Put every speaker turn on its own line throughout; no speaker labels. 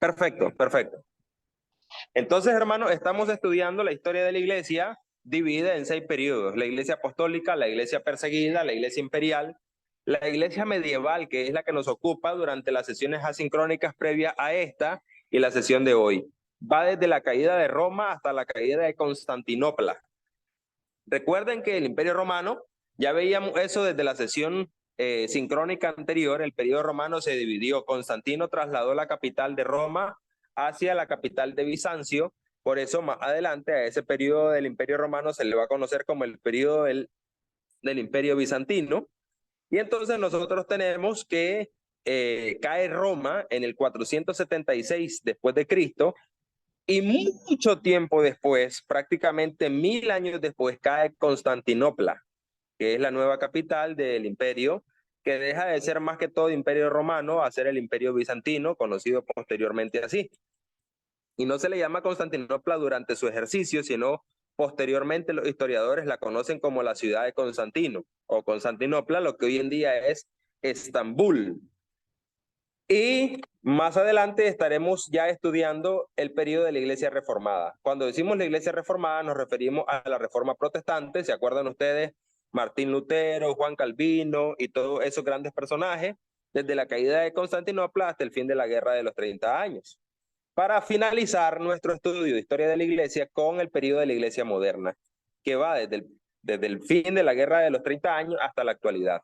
Perfecto, perfecto. Entonces, hermanos, estamos estudiando la historia de la iglesia dividida en 6 periodos. La iglesia apostólica, la iglesia perseguida, la iglesia imperial, la iglesia medieval, que es la que nos ocupa durante las sesiones asincrónicas previas a esta y la sesión de hoy. Va desde la caída de Roma hasta la caída de Constantinopla. Recuerden que el Imperio Romano, ya veíamos eso desde la sesión sincrónica anterior, el periodo romano se dividió. Constantino trasladó la capital de Roma hacia la capital de Bizancio. Por eso más adelante a ese periodo del Imperio Romano se le va a conocer como el periodo del Imperio Bizantino. Y entonces nosotros tenemos que cae Roma en el 476 después de Cristo, y mucho tiempo después, prácticamente 1000 años después, cae Constantinopla, que es la nueva capital del imperio, que deja de ser más que todo imperio romano a ser el imperio bizantino, conocido posteriormente así. Y no se le llama Constantinopla durante su ejercicio, sino posteriormente los historiadores la conocen como la ciudad de Constantino, o Constantinopla, lo que hoy en día es Estambul. Y más adelante estaremos ya estudiando el periodo de la Iglesia Reformada. Cuando decimos la Iglesia Reformada nos referimos a la Reforma Protestante. ¿Se acuerdan ustedes? Martín Lutero, Juan Calvino y todos esos grandes personajes, desde la caída de Constantinopla hasta el fin de la Guerra de los 30 años. Para finalizar nuestro estudio de historia de la Iglesia con el periodo de la Iglesia moderna, que va desde el fin de la Guerra de los 30 años hasta la actualidad.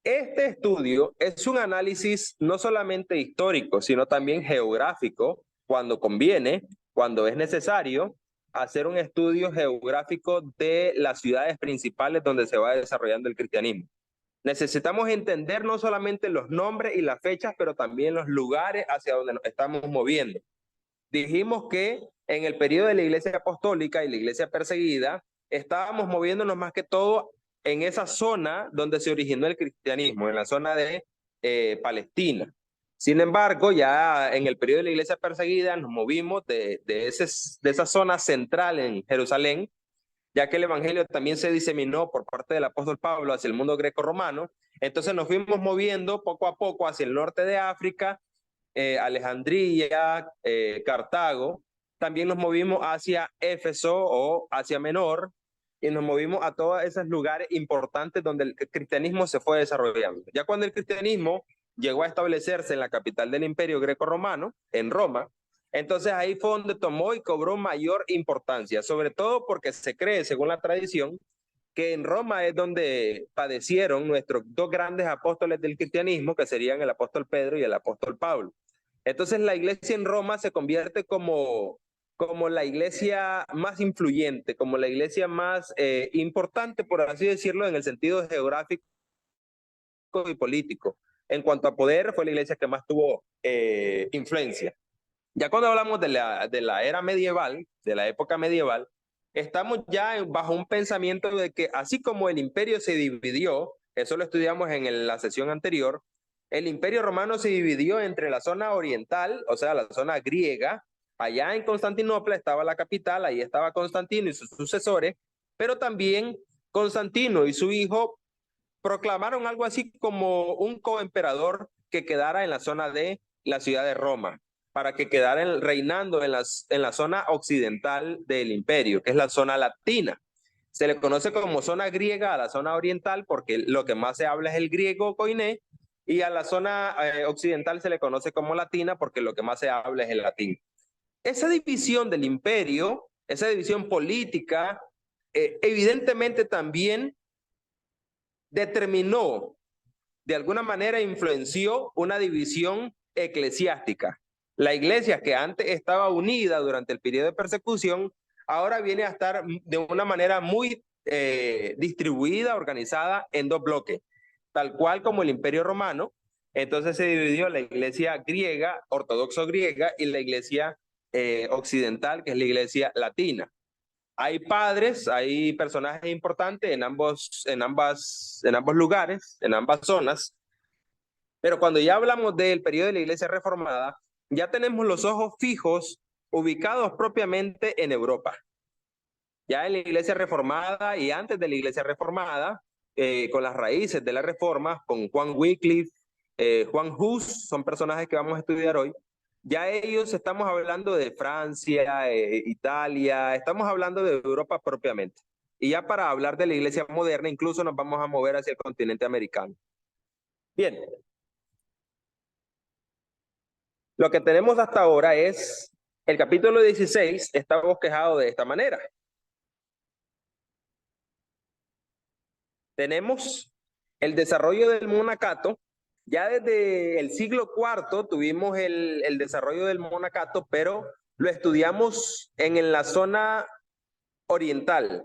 Este estudio es un análisis no solamente histórico, sino también geográfico, cuando conviene, cuando es necesario, hacer un estudio geográfico de las ciudades principales donde se va desarrollando el cristianismo. Necesitamos entender no solamente los nombres y las fechas, pero también los lugares hacia donde nos estamos moviendo. Dijimos que en el periodo de la iglesia apostólica y la iglesia perseguida, estábamos moviéndonos más que todo en esa zona donde se originó el cristianismo, en la zona de Palestina. Sin embargo, ya en el periodo de la iglesia perseguida nos movimos de esa zona central en Jerusalén, ya que el evangelio también se diseminó por parte del apóstol Pablo hacia el mundo greco-romano. Entonces nos fuimos moviendo poco a poco hacia el norte de África, Alejandría, Cartago. También nos movimos hacia Éfeso o Asia Menor, y nos movimos a todos esos lugares importantes donde el cristianismo se fue desarrollando. Ya cuando el cristianismo llegó a establecerse en la capital del imperio greco-romano, en Roma, entonces ahí fue donde tomó y cobró mayor importancia, sobre todo porque se cree, según la tradición, que en Roma es donde padecieron nuestros dos grandes apóstoles del cristianismo, que serían el apóstol Pedro y el apóstol Pablo. Entonces la iglesia en Roma se convierte como la iglesia más influyente, como la iglesia más importante, por así decirlo, en el sentido geográfico y político. En cuanto a poder, fue la iglesia que más tuvo influencia. Ya cuando hablamos de la era medieval, de la época medieval, estamos ya bajo un pensamiento de que así como el imperio se dividió, eso lo estudiamos en la sesión anterior, el imperio romano se dividió entre la zona oriental, o sea, la zona griega. Allá en Constantinopla estaba la capital, ahí estaba Constantino y sus sucesores, pero también Constantino y su hijo proclamaron algo así como un coemperador que quedara en la zona de la ciudad de Roma, para que quedara reinando en la zona occidental del imperio, que es la zona latina. Se le conoce como zona griega a la zona oriental porque lo que más se habla es el griego koiné, y a la zona occidental se le conoce como latina porque lo que más se habla es el latín. Esa división del imperio, esa división política, evidentemente también determinó, de alguna manera influenció una división eclesiástica. La iglesia que antes estaba unida durante el periodo de persecución, ahora viene a estar de una manera muy distribuida, organizada en dos bloques, tal cual como el imperio romano. Entonces se dividió la iglesia griega, ortodoxo griega, y la iglesia occidental, que es la iglesia latina. Hay padres, hay personajes importantes en ambos lugares, en ambas zonas, pero cuando ya hablamos del periodo de la Iglesia Reformada, ya tenemos los ojos fijos ubicados propiamente en Europa. Ya en la Iglesia Reformada y antes de la Iglesia Reformada, con las raíces de la Reforma, con Juan Wycliffe, Juan Hus, son personajes que vamos a estudiar hoy. Ya ellos estamos hablando de Francia, Italia, estamos hablando de Europa propiamente. Y ya para hablar de la iglesia moderna, incluso nos vamos a mover hacia el continente americano. Bien, lo que tenemos hasta ahora es el capítulo 16 está bosquejado de esta manera. Tenemos el desarrollo del monacato. Ya desde el siglo IV tuvimos el desarrollo del monacato, pero lo estudiamos en la zona oriental.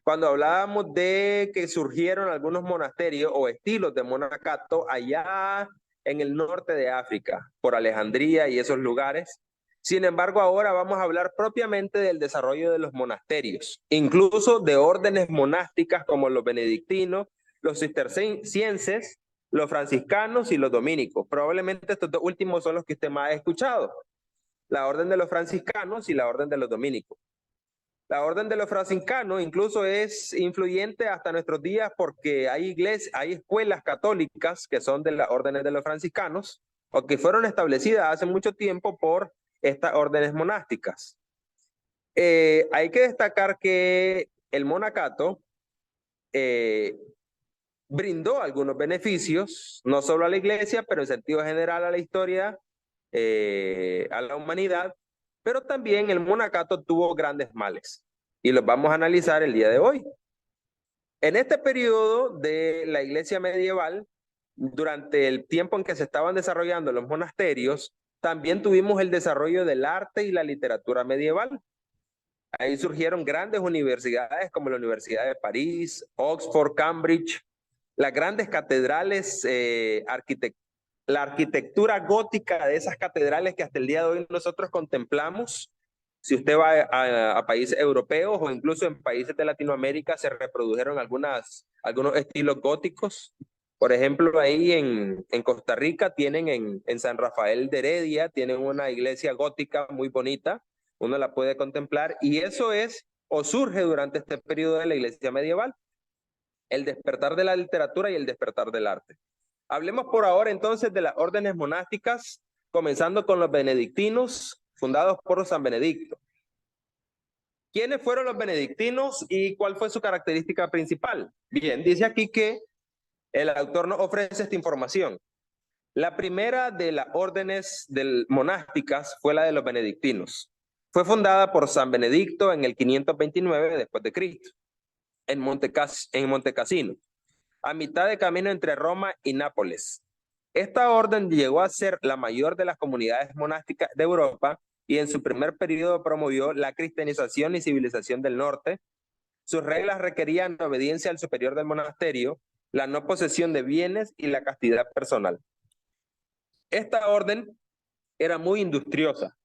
Cuando hablábamos de que surgieron algunos monasterios o estilos de monacato allá en el norte de África, por Alejandría y esos lugares. Sin embargo, ahora vamos a hablar propiamente del desarrollo de los monasterios, incluso de órdenes monásticas como los benedictinos, los cistercienses, los franciscanos y los dominicos. Probablemente estos dos últimos son los que usted más ha escuchado, la orden de los franciscanos y la orden de los dominicos. La orden de los franciscanos incluso es influyente hasta nuestros días porque hay escuelas católicas que son de las órdenes de los franciscanos o que fueron establecidas hace mucho tiempo por estas órdenes monásticas. Hay que destacar que el monacato brindó algunos beneficios, no solo a la iglesia, pero en sentido general a la historia, a la humanidad, pero también el monacato tuvo grandes males y los vamos a analizar el día de hoy. En este periodo de la iglesia medieval, durante el tiempo en que se estaban desarrollando los monasterios, también tuvimos el desarrollo del arte y la literatura medieval. Ahí surgieron grandes universidades como la Universidad de París, Oxford, Cambridge, las grandes catedrales, la arquitectura gótica de esas catedrales que hasta el día de hoy nosotros contemplamos. Si usted va a países europeos o incluso en países de Latinoamérica se reprodujeron algunos estilos góticos. Por ejemplo, ahí en Costa Rica tienen en San Rafael de Heredia, tienen una iglesia gótica muy bonita, uno la puede contemplar y eso es o surge durante este periodo de la iglesia medieval, el despertar de la literatura y el despertar del arte. Hablemos por ahora entonces de las órdenes monásticas, comenzando con los benedictinos, fundados por San Benedicto. ¿Quiénes fueron los benedictinos y cuál fue su característica principal? Bien, dice aquí que el autor nos ofrece esta información. La primera de las órdenes monásticas fue la de los benedictinos. Fue fundada por San Benedicto en el 529 después de Cristo, en Monte Cassino, a mitad de camino entre Roma y Nápoles. Esta orden llegó a ser la mayor de las comunidades monásticas de Europa y en su primer periodo promovió la cristianización y civilización del norte. Sus reglas requerían obediencia al superior del monasterio, la no posesión de bienes y la castidad personal. Esta orden era muy industriosa,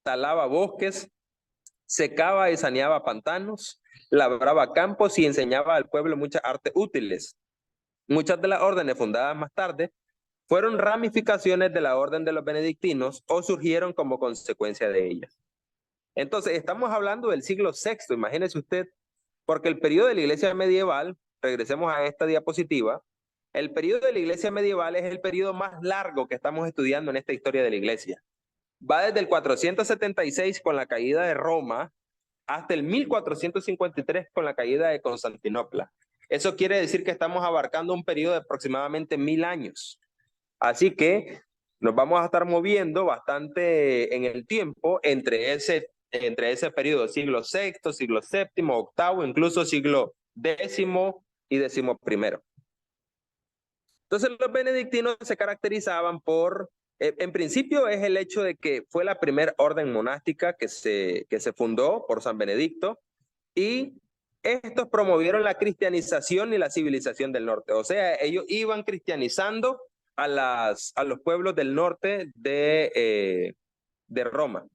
talaba bosques, secaba y saneaba pantanos, labraba campos y enseñaba al pueblo muchas artes útiles. Muchas de las órdenes fundadas más tarde fueron ramificaciones de la orden de los benedictinos o surgieron como consecuencia de ellas. Entonces, estamos hablando del siglo VI, imagínese usted, porque el periodo de la iglesia medieval, regresemos a esta diapositiva, el periodo de la iglesia medieval es el periodo más largo que estamos estudiando en esta historia de la iglesia. Va desde el 476 con la caída de Roma hasta el 1453 con la caída de Constantinopla. Eso quiere decir que estamos abarcando un periodo de aproximadamente 1000 años. Así que nos vamos a estar moviendo bastante en el tiempo entre ese periodo, siglo VI, siglo VII, VIII, incluso siglo X y XI. Entonces los benedictinos se caracterizaban por, en principio es el hecho de que fue la primera orden monástica que se fundó por San Benedicto y estos promovieron la cristianización y la civilización del norte. O sea, ellos iban cristianizando a los pueblos del norte de Roma.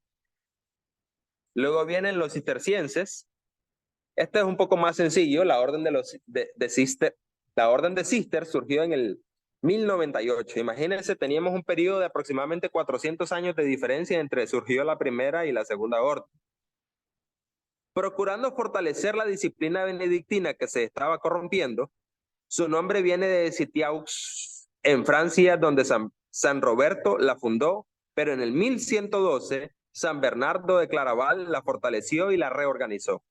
Luego vienen los cistercienses. Este es un poco más sencillo. La orden la orden de Cister surgió en el 1098. Imagínense, teníamos un periodo de aproximadamente 400 años de diferencia entre surgió la primera y la segunda orden. Procurando fortalecer la disciplina benedictina que se estaba corrompiendo, su nombre viene de Citiaux, en Francia, donde San Roberto la fundó pero en el 1112 San Bernardo de Claraval la fortaleció y la reorganizó.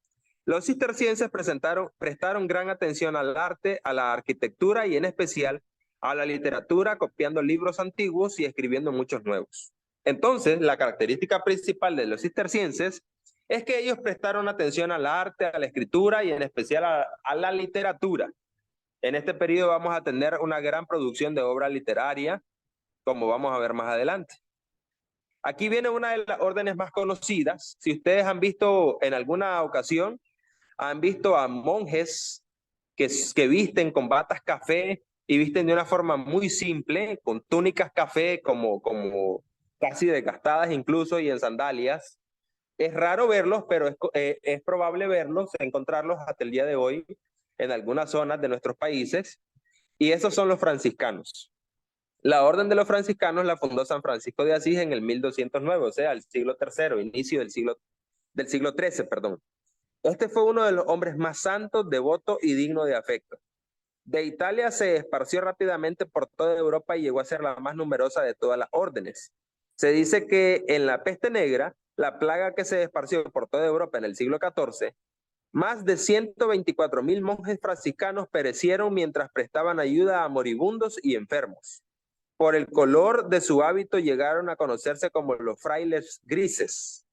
Los cistercienses prestaron gran atención al arte, a la arquitectura y en especial a la literatura, copiando libros antiguos y escribiendo muchos nuevos. Entonces, la característica principal de los cistercienses es que ellos prestaron atención al arte, a la escritura y en especial a la literatura. En este periodo vamos a tener una gran producción de obra literaria, como vamos a ver más adelante. Aquí viene una de las órdenes más conocidas. Si ustedes han visto en alguna ocasión, han visto a monjes que visten con batas café y visten de una forma muy simple, con túnicas café como casi desgastadas incluso y en sandalias. Es raro verlos, pero es probable verlos, encontrarlos hasta el día de hoy en algunas zonas de nuestros países. Y esos son los franciscanos. La orden de los franciscanos la fundó San Francisco de Asís en el 1209, o sea, el siglo III, inicio del siglo XIII, perdón. Este fue uno de los hombres más santos, devoto y digno de afecto. De Italia se esparció rápidamente por toda Europa y llegó a ser la más numerosa de todas las órdenes. Se dice que en la peste negra, la plaga que se esparció por toda Europa en el siglo XIV, más de 124,000 monjes franciscanos perecieron mientras prestaban ayuda a moribundos y enfermos. Por el color de su hábito llegaron a conocerse como los frailes grises.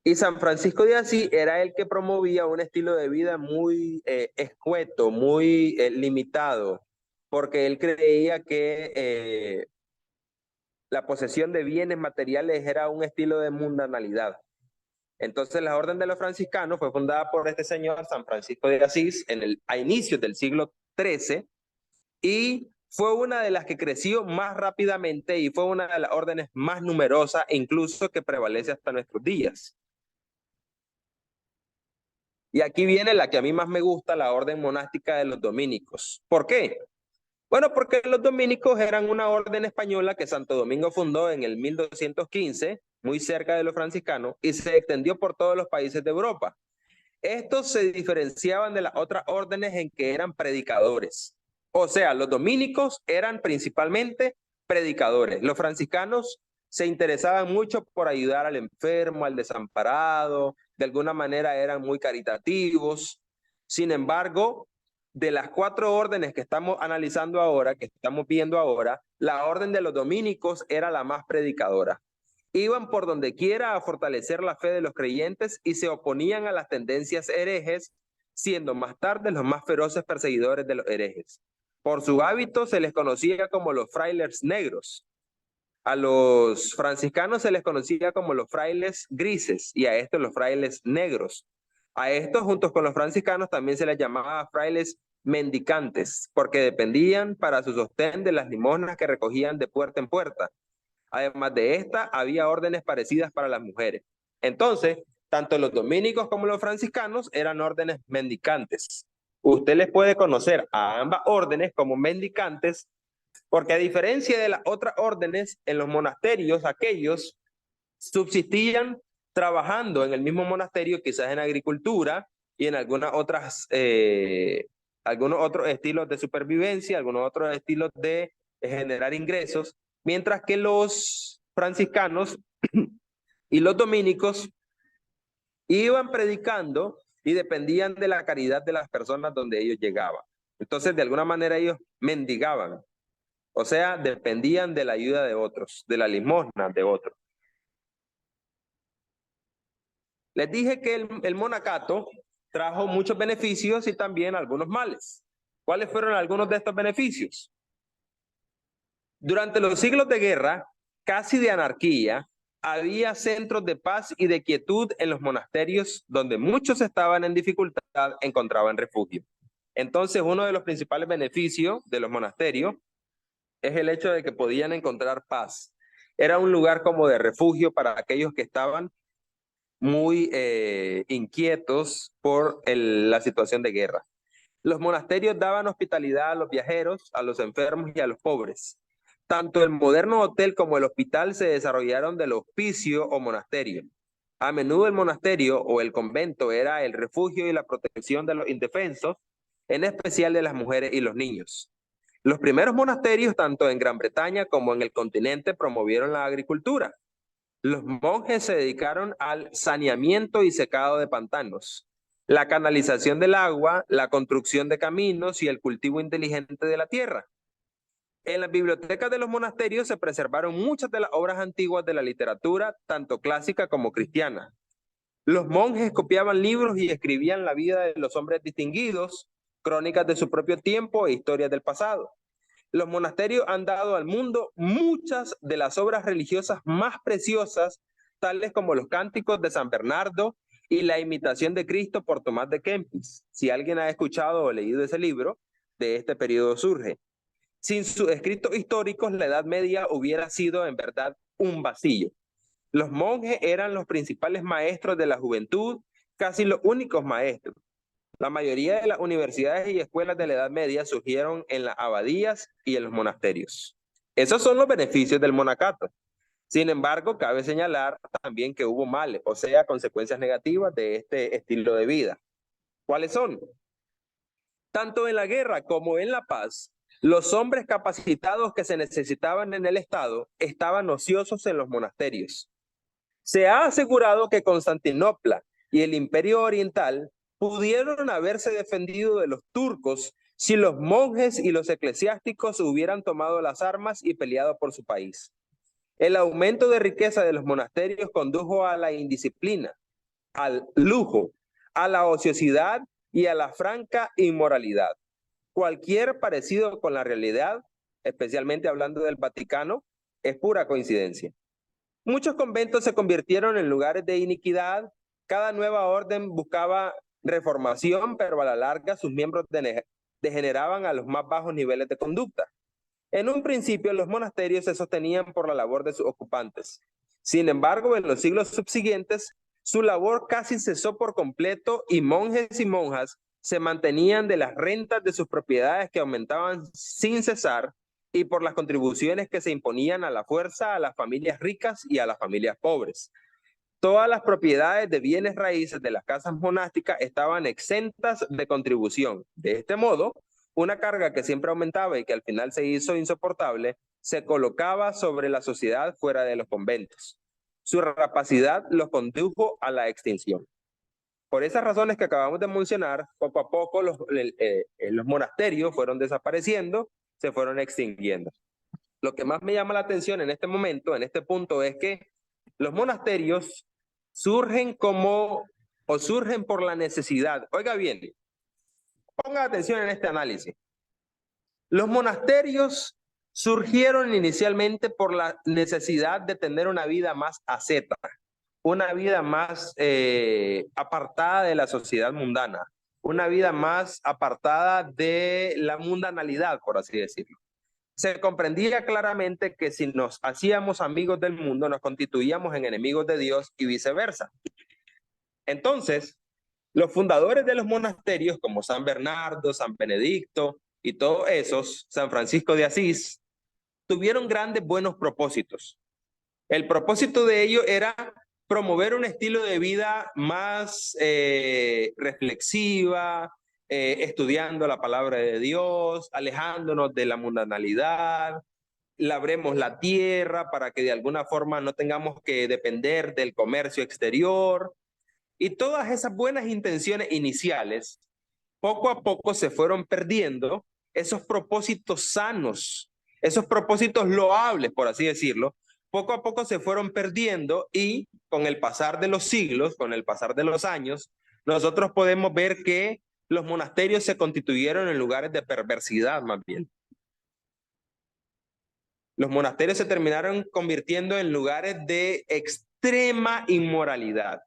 Y San Francisco de Asís era el que promovía un estilo de vida muy escueto, muy limitado, porque él creía que la posesión de bienes materiales era un estilo de mundanalidad. Entonces la orden de los franciscanos fue fundada por este señor San Francisco de Asís a inicios del siglo XIII y fue una de las que creció más rápidamente y fue una de las órdenes más numerosas e incluso que prevalece hasta nuestros días. Y aquí viene la que a mí más me gusta, la orden monástica de los dominicos. ¿Por qué? Bueno, porque los dominicos eran una orden española que Santo Domingo fundó en el 1215, muy cerca de los franciscanos, y se extendió por todos los países de Europa. Estos se diferenciaban de las otras órdenes en que eran predicadores. O sea, los dominicos eran principalmente predicadores. Los franciscanos se interesaban mucho por ayudar al enfermo, al desamparado, de alguna manera eran muy caritativos. Sin embargo, de las 4 órdenes que estamos analizando ahora, que estamos viendo ahora, la orden de los dominicos era la más predicadora. Iban por donde quiera a fortalecer la fe de los creyentes y se oponían a las tendencias herejes, siendo más tarde los más feroces perseguidores de los herejes. Por su hábito se les conocía como los frailes negros. A los franciscanos se les conocía como los frailes grises y a estos los frailes negros. A estos, juntos con los franciscanos, también se les llamaba frailes mendicantes, porque dependían para su sostén de las limosnas que recogían de puerta en puerta. Además de esta, había órdenes parecidas para las mujeres. Entonces, tanto los dominicos como los franciscanos eran órdenes mendicantes. Usted les puede conocer a ambas órdenes como mendicantes, porque a diferencia de las otras órdenes, en los monasterios, aquellos subsistían trabajando en el mismo monasterio, quizás en agricultura y en algunos otros estilos de supervivencia, algunos otros estilos de generar ingresos, mientras que los franciscanos y los dominicos iban predicando y dependían de la caridad de las personas donde ellos llegaban. Entonces, de alguna manera ellos mendigaban, o sea, dependían de la ayuda de otros, de la limosna de otros. Les dije que el monacato trajo muchos beneficios y también algunos males. ¿Cuáles fueron algunos de estos beneficios? Durante los siglos de guerra, casi de anarquía, había centros de paz y de quietud en los monasterios donde muchos estaban en dificultad, encontraban refugio. Entonces, uno de los principales beneficios de los monasterios es el hecho de que podían encontrar paz. Era un lugar como de refugio para aquellos que estaban muy inquietos por la situación de guerra. Los monasterios daban hospitalidad a los viajeros, a los enfermos y a los pobres. Tanto el moderno hotel como el hospital se desarrollaron del hospicio o monasterio. A menudo el monasterio o el convento era el refugio y la protección de los indefensos, en especial de las mujeres y los niños. Los primeros monasterios, tanto en Gran Bretaña como en el continente, promovieron la agricultura. Los monjes se dedicaron al saneamiento y secado de pantanos, la canalización del agua, la construcción de caminos y el cultivo inteligente de la tierra. En las bibliotecas de los monasterios se preservaron muchas de las obras antiguas de la literatura, tanto clásica como cristiana. Los monjes copiaban libros y escribían la vida de los hombres distinguidos, crónicas de su propio tiempo e historias del pasado. Los monasterios han dado al mundo muchas de las obras religiosas más preciosas, tales como los cánticos de San Bernardo y la imitación de Cristo por Tomás de Kempis. Si alguien ha escuchado o leído ese libro, de este periodo surge. Sin sus escritos históricos, la Edad Media hubiera sido en verdad un vacío. Los monjes eran los principales maestros de la juventud, casi los únicos maestros. La mayoría de las universidades y escuelas de la Edad Media surgieron en las abadías y en los monasterios. Esos son los beneficios del monacato. Sin embargo, cabe señalar también que hubo males, o sea, consecuencias negativas de este estilo de vida. ¿Cuáles son? Tanto en la guerra como en la paz, los hombres capacitados que se necesitaban en el Estado estaban ociosos en los monasterios. Se ha asegurado que Constantinopla y el Imperio Oriental pudieron haberse defendido de los turcos si los monjes y los eclesiásticos hubieran tomado las armas y peleado por su país. El aumento de riqueza de los monasterios condujo a la indisciplina, al lujo, a la ociosidad y a la franca inmoralidad. Cualquier parecido con la realidad, especialmente hablando del Vaticano, es pura coincidencia. Muchos conventos se convirtieron en lugares de iniquidad. Cada nueva orden buscaba reformación, pero a la larga sus miembros degeneraban a los más bajos niveles de conducta. En un principio, los monasterios se sostenían por la labor de sus ocupantes. Sin embargo, en los siglos subsiguientes, su labor casi cesó por completo y monjes y monjas se mantenían de las rentas de sus propiedades que aumentaban sin cesar y por las contribuciones que se imponían a la fuerza a las familias ricas y a las familias pobres. Todas las propiedades de bienes raíces de las casas monásticas estaban exentas de contribución. De este modo, una carga que siempre aumentaba y que al final se hizo insoportable, se colocaba sobre la sociedad fuera de los conventos. Su rapacidad los condujo a la extinción. Por esas razones que acabamos de mencionar, poco a poco los monasterios fueron desapareciendo, se fueron extinguiendo. Lo que más me llama la atención en este momento, en este punto, es que los monasterios surgen por la necesidad. Oiga bien, ponga atención en este análisis. Los monasterios surgieron inicialmente por la necesidad de tener una vida más asceta, una vida más apartada de la sociedad mundana, una vida más apartada de la mundanalidad, por así decirlo. Se comprendía claramente que si nos hacíamos amigos del mundo, nos constituíamos en enemigos de Dios y viceversa. Entonces, los fundadores de los monasterios, como San Bernardo, San Benedicto y todos esos, San Francisco de Asís, tuvieron grandes buenos propósitos. El propósito de ellos era promover un estilo de vida más reflexiva, estudiando la palabra de Dios, alejándonos de la mundanalidad, labremos la tierra para que de alguna forma no tengamos que depender del comercio exterior. Y todas esas buenas intenciones iniciales, poco a poco se fueron perdiendo esos propósitos sanos, esos propósitos loables, por así decirlo, poco a poco se fueron perdiendo y con el pasar de los siglos, con el pasar de los años, nosotros podemos ver que los monasterios se constituyeron en lugares de perversidad más bien. Los monasterios se terminaron convirtiendo en lugares de extrema inmoralidad.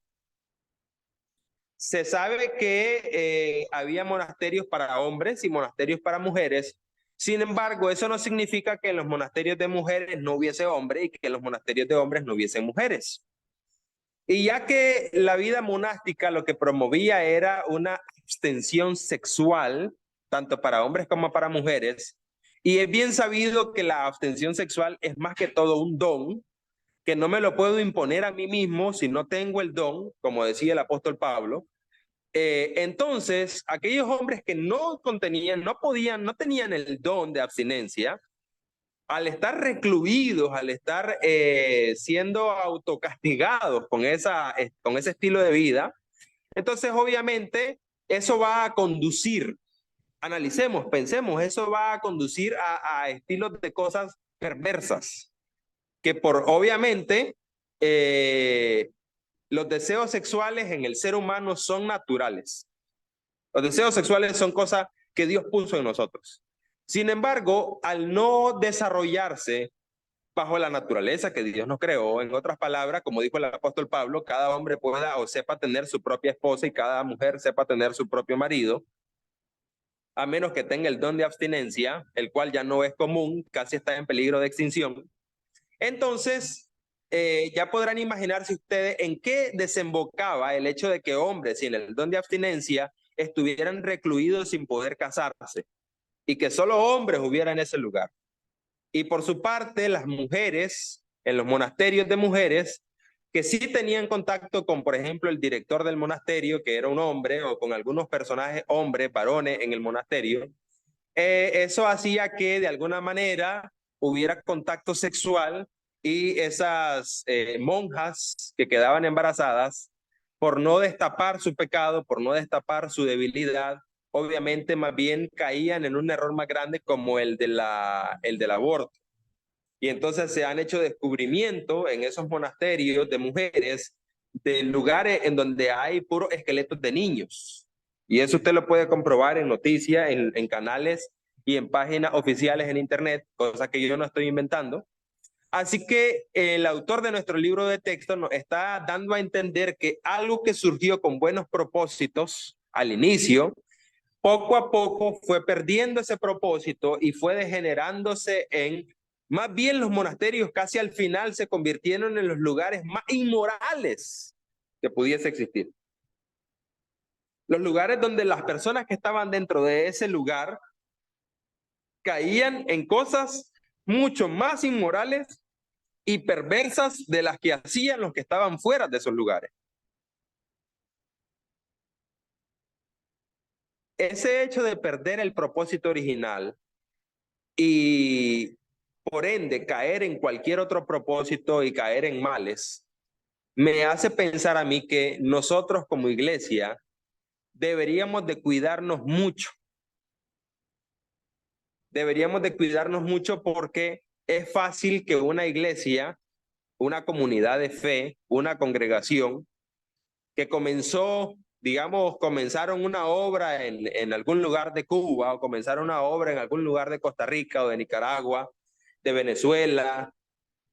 Se sabe que había monasterios para hombres y monasterios para mujeres. Sin embargo, eso no significa que en los monasterios de mujeres no hubiese hombres y que en los monasterios de hombres no hubiesen mujeres. Y ya que la vida monástica lo que promovía era una abstención sexual, tanto para hombres como para mujeres, y es bien sabido que la abstención sexual es más que todo un don, que no me lo puedo imponer a mí mismo si no tengo el don, como decía el apóstol Pablo. Entonces, aquellos hombres que no tenían el don de abstinencia, al estar recluidos, al estar siendo autocastigados con ese estilo de vida, entonces obviamente eso va a conducir, analicemos, pensemos, eso va a conducir a estilos de cosas perversas, que por obviamente los deseos sexuales en el ser humano son naturales. Los deseos sexuales son cosas que Dios puso en nosotros. Sin embargo, al no desarrollarse bajo la naturaleza que Dios nos creó, en otras palabras, como dijo el apóstol Pablo, cada hombre pueda o sepa tener su propia esposa y cada mujer sepa tener su propio marido, a menos que tenga el don de abstinencia, el cual ya no es común, casi está en peligro de extinción. Entonces, ya podrán imaginarse ustedes en qué desembocaba el hecho de que hombres sin el don de abstinencia estuvieran recluidos sin poder casarse y que solo hombres hubieran en ese lugar. Y por su parte, las mujeres, en los monasterios de mujeres, que sí tenían contacto con, por ejemplo, el director del monasterio, que era un hombre, o con algunos personajes hombres, varones en el monasterio, eso hacía que de alguna manera hubiera contacto sexual y esas monjas que quedaban embarazadas, por no destapar su pecado, por no destapar su debilidad, obviamente más bien caían en un error más grande como el del aborto. Y entonces se han hecho descubrimientos en esos monasterios de mujeres de lugares en donde hay puros esqueletos de niños. Y eso usted lo puede comprobar en noticias, en canales y en páginas oficiales en internet, cosa que yo no estoy inventando. Así que el autor de nuestro libro de texto nos está dando a entender que algo que surgió con buenos propósitos al inicio, poco a poco fue perdiendo ese propósito y fue degenerándose en, más bien los monasterios casi al final se convirtieron en los lugares más inmorales que pudiese existir. Los lugares donde las personas que estaban dentro de ese lugar caían en cosas mucho más inmorales y perversas de las que hacían los que estaban fuera de esos lugares. Ese hecho de perder el propósito original y por ende caer en cualquier otro propósito y caer en males, me hace pensar a mí que nosotros como iglesia deberíamos de cuidarnos mucho. Deberíamos de cuidarnos mucho porque es fácil que una iglesia, una comunidad de fe, una congregación que comenzó, digamos, comenzaron una obra en algún lugar de Cuba o comenzaron una obra en algún lugar de Costa Rica o de Nicaragua, de Venezuela,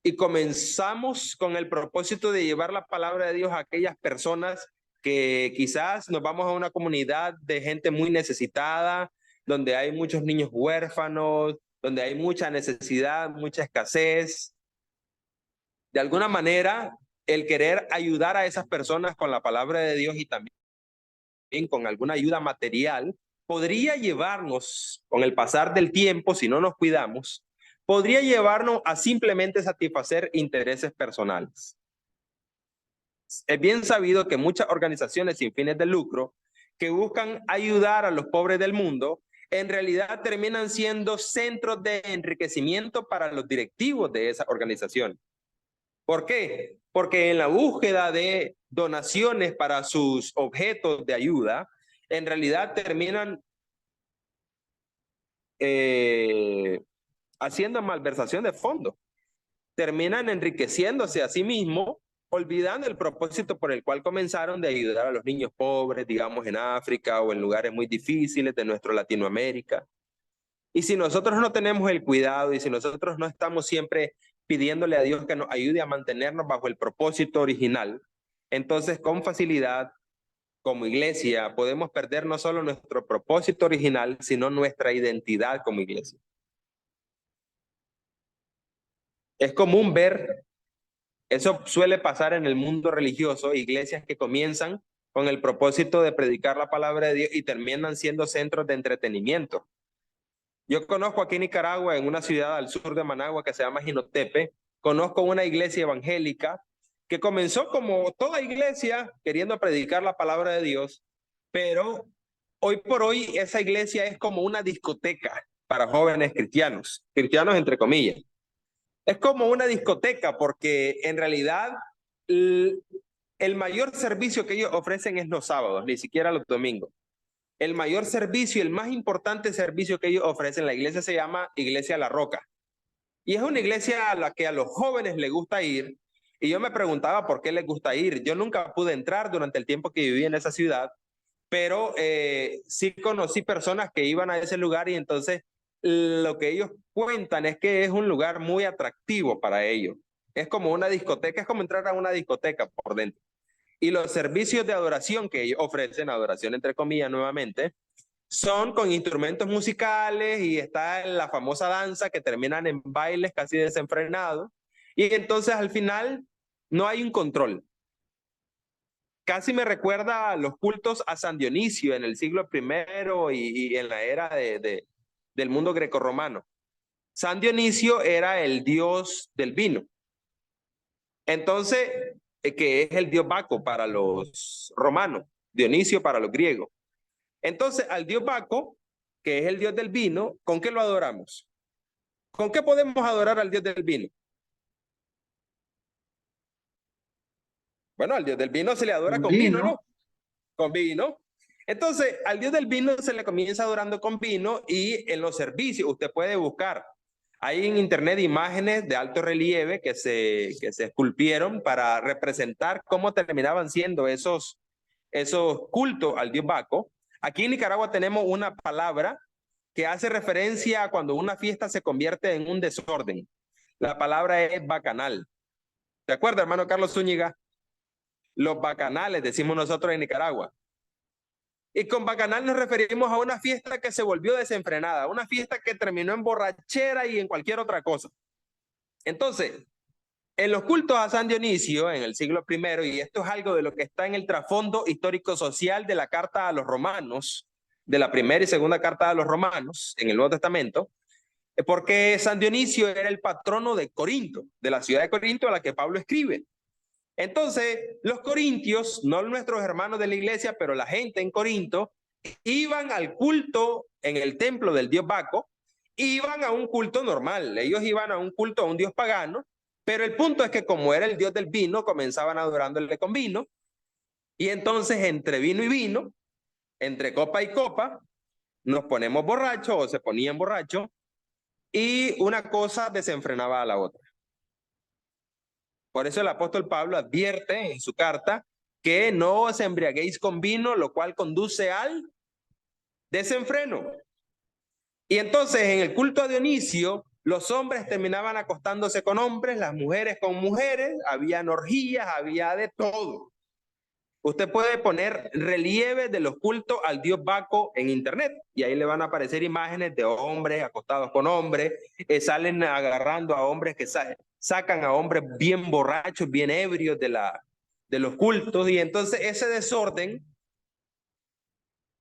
y comenzamos con el propósito de llevar la palabra de Dios a aquellas personas que quizás nos vamos a una comunidad de gente muy necesitada, donde hay muchos niños huérfanos, donde hay mucha necesidad, mucha escasez. De alguna manera, el querer ayudar a esas personas con la palabra de Dios y también con alguna ayuda material, podría llevarnos, con el pasar del tiempo, si no nos cuidamos, podría llevarnos a simplemente satisfacer intereses personales. Es bien sabido que muchas organizaciones sin fines de lucro que buscan ayudar a los pobres del mundo, en realidad terminan siendo centros de enriquecimiento para los directivos de esas organizaciones. ¿Por qué? Porque en la búsqueda de donaciones para sus objetos de ayuda, en realidad terminan haciendo malversación de fondos, terminan enriqueciéndose a sí mismos, olvidando el propósito por el cual comenzaron de ayudar a los niños pobres, digamos en África o en lugares muy difíciles de nuestra Latinoamérica. Y si nosotros no tenemos el cuidado y si nosotros no estamos siempre pidiéndole a Dios que nos ayude a mantenernos bajo el propósito original, entonces con facilidad, como iglesia, podemos perder no solo nuestro propósito original, sino nuestra identidad como iglesia. Es común ver, eso suele pasar en el mundo religioso, iglesias que comienzan con el propósito de predicar la palabra de Dios y terminan siendo centros de entretenimiento. Yo conozco aquí en Nicaragua, en una ciudad al sur de Managua que se llama Jinotepe, conozco una iglesia evangélica que comenzó como toda iglesia queriendo predicar la palabra de Dios, pero hoy por hoy esa iglesia es como una discoteca para jóvenes cristianos, cristianos entre comillas. Es como una discoteca porque en realidad el mayor servicio que ellos ofrecen es los sábados, ni siquiera los domingos. El mayor servicio, el más importante servicio que ellos ofrecen, la iglesia se llama Iglesia La Roca. Y es una iglesia a la que a los jóvenes les gusta ir. Y yo me preguntaba por qué les gusta ir. Yo nunca pude entrar durante el tiempo que viví en esa ciudad, pero sí conocí personas que iban a ese lugar y entonces lo que ellos cuentan es que es un lugar muy atractivo para ellos. Es como una discoteca, es como entrar a una discoteca por dentro. Y los servicios de adoración que ellos ofrecen, adoración entre comillas nuevamente, son con instrumentos musicales y está la famosa danza que terminan en bailes casi desenfrenados. Y entonces al final no hay un control. Casi me recuerda a los cultos a San Dionisio en el siglo I y en la era del mundo grecorromano. San Dionisio era el dios del vino. Entonces, que es el dios Baco para los romanos, Dionisio para los griegos. Entonces, al dios Baco, que es el dios del vino, ¿con qué lo adoramos? ¿Con qué podemos adorar al dios del vino? Bueno, al dios del vino se le adora con vino, ¿no? Con vino. Entonces, al dios del vino se le comienza adorando con vino y en los servicios usted puede buscar. Hay en internet imágenes de alto relieve que se esculpieron para representar cómo terminaban siendo esos cultos al dios Baco. Aquí en Nicaragua tenemos una palabra que hace referencia a cuando una fiesta se convierte en un desorden. La palabra es bacanal. ¿De acuerdo, hermano Carlos Zúñiga? Los bacanales, decimos nosotros en Nicaragua. Y con bacanal nos referimos a una fiesta que se volvió desenfrenada, una fiesta que terminó en borrachera y en cualquier otra cosa. Entonces, en los cultos a San Dionisio en el siglo I, y esto es algo de lo que está en el trasfondo histórico-social de la carta a los romanos, de la primera y segunda carta a los romanos en el Nuevo Testamento, porque San Dionisio era el patrono de Corinto, de la ciudad de Corinto a la que Pablo escribe. Entonces, los corintios, no nuestros hermanos de la iglesia, pero la gente en Corinto, iban al culto en el templo del dios Baco, iban a un culto normal, ellos iban a un culto a un dios pagano, pero el punto es que como era el dios del vino, comenzaban adorándole con vino, y entonces entre vino y vino, entre copa y copa, nos ponemos borrachos o se ponían borrachos, y una cosa desenfrenaba a la otra. Por eso el apóstol Pablo advierte en su carta que no os embriaguéis con vino, lo cual conduce al desenfreno. Y entonces en el culto a Dionisio, los hombres terminaban acostándose con hombres, las mujeres con mujeres, había orgías, había de todo. Usted puede poner relieve de los cultos al dios Baco en internet y ahí le van a aparecer imágenes de hombres acostados con hombres, salen agarrando a hombres que sacan a hombres bien borrachos, bien ebrios de los cultos, y entonces ese desorden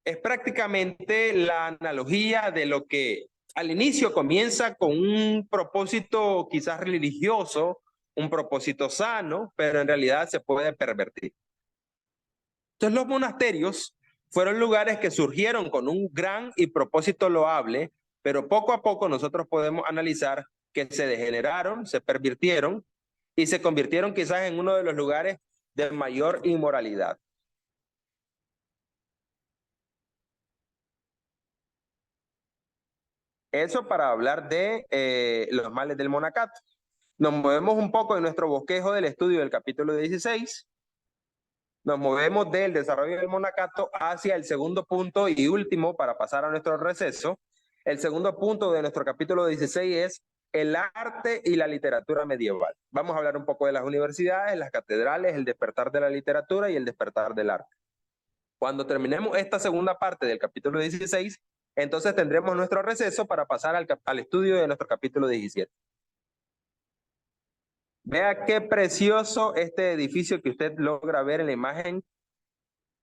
es prácticamente la analogía de lo que al inicio comienza con un propósito quizás religioso, un propósito sano, pero en realidad se puede pervertir. Entonces los monasterios fueron lugares que surgieron con un gran y propósito loable, pero poco a poco nosotros podemos analizar que se degeneraron, se pervirtieron y se convirtieron quizás en uno de los lugares de mayor inmoralidad. Eso para hablar de los males del monacato. Nos movemos un poco en nuestro bosquejo del estudio del capítulo 16. Nos movemos del desarrollo del monacato hacia el segundo punto y último para pasar a nuestro receso. El segundo punto de nuestro capítulo 16 es el arte y la literatura medieval. Vamos a hablar un poco de las universidades, las catedrales, el despertar de la literatura y el despertar del arte. Cuando terminemos esta segunda parte del capítulo 16, entonces tendremos nuestro receso para pasar al estudio de nuestro capítulo 17. Vea qué precioso este edificio que usted logra ver en la imagen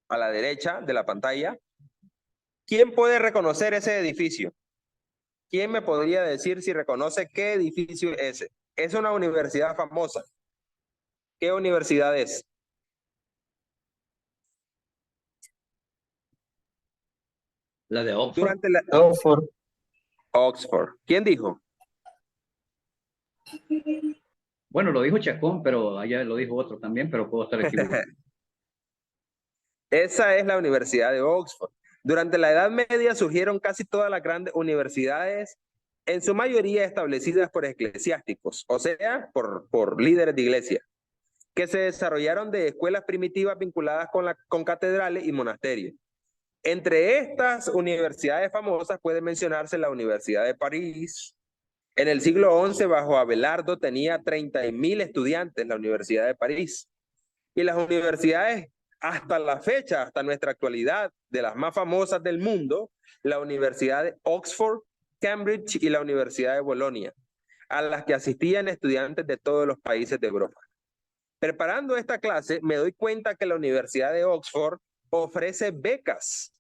a la derecha de la pantalla. ¿Quién puede reconocer ese edificio? ¿Quién me podría decir si reconoce qué edificio es ese? Es una universidad famosa. ¿Qué universidad es?
La de Oxford.
Durante la
Oxford.
Oxford. ¿Quién dijo?
Bueno, lo dijo Chacón, pero allá lo dijo otro también, pero puedo estar equivocado.
Esa es la Universidad de Oxford. Durante la Edad Media surgieron casi todas las grandes universidades, en su mayoría establecidas por eclesiásticos, o sea, por líderes de iglesia, que se desarrollaron de escuelas primitivas vinculadas con catedrales y monasterios. Entre estas universidades famosas puede mencionarse la Universidad de París. En el siglo XI, bajo Abelardo, tenía 30.000 estudiantes la Universidad de París. Y las universidades, hasta la fecha, hasta nuestra actualidad, de las más famosas del mundo, la Universidad de Oxford, Cambridge y la Universidad de Bolonia, a las que asistían estudiantes de todos los países de Europa. Preparando esta clase, me doy cuenta que la Universidad de Oxford ofrece becas.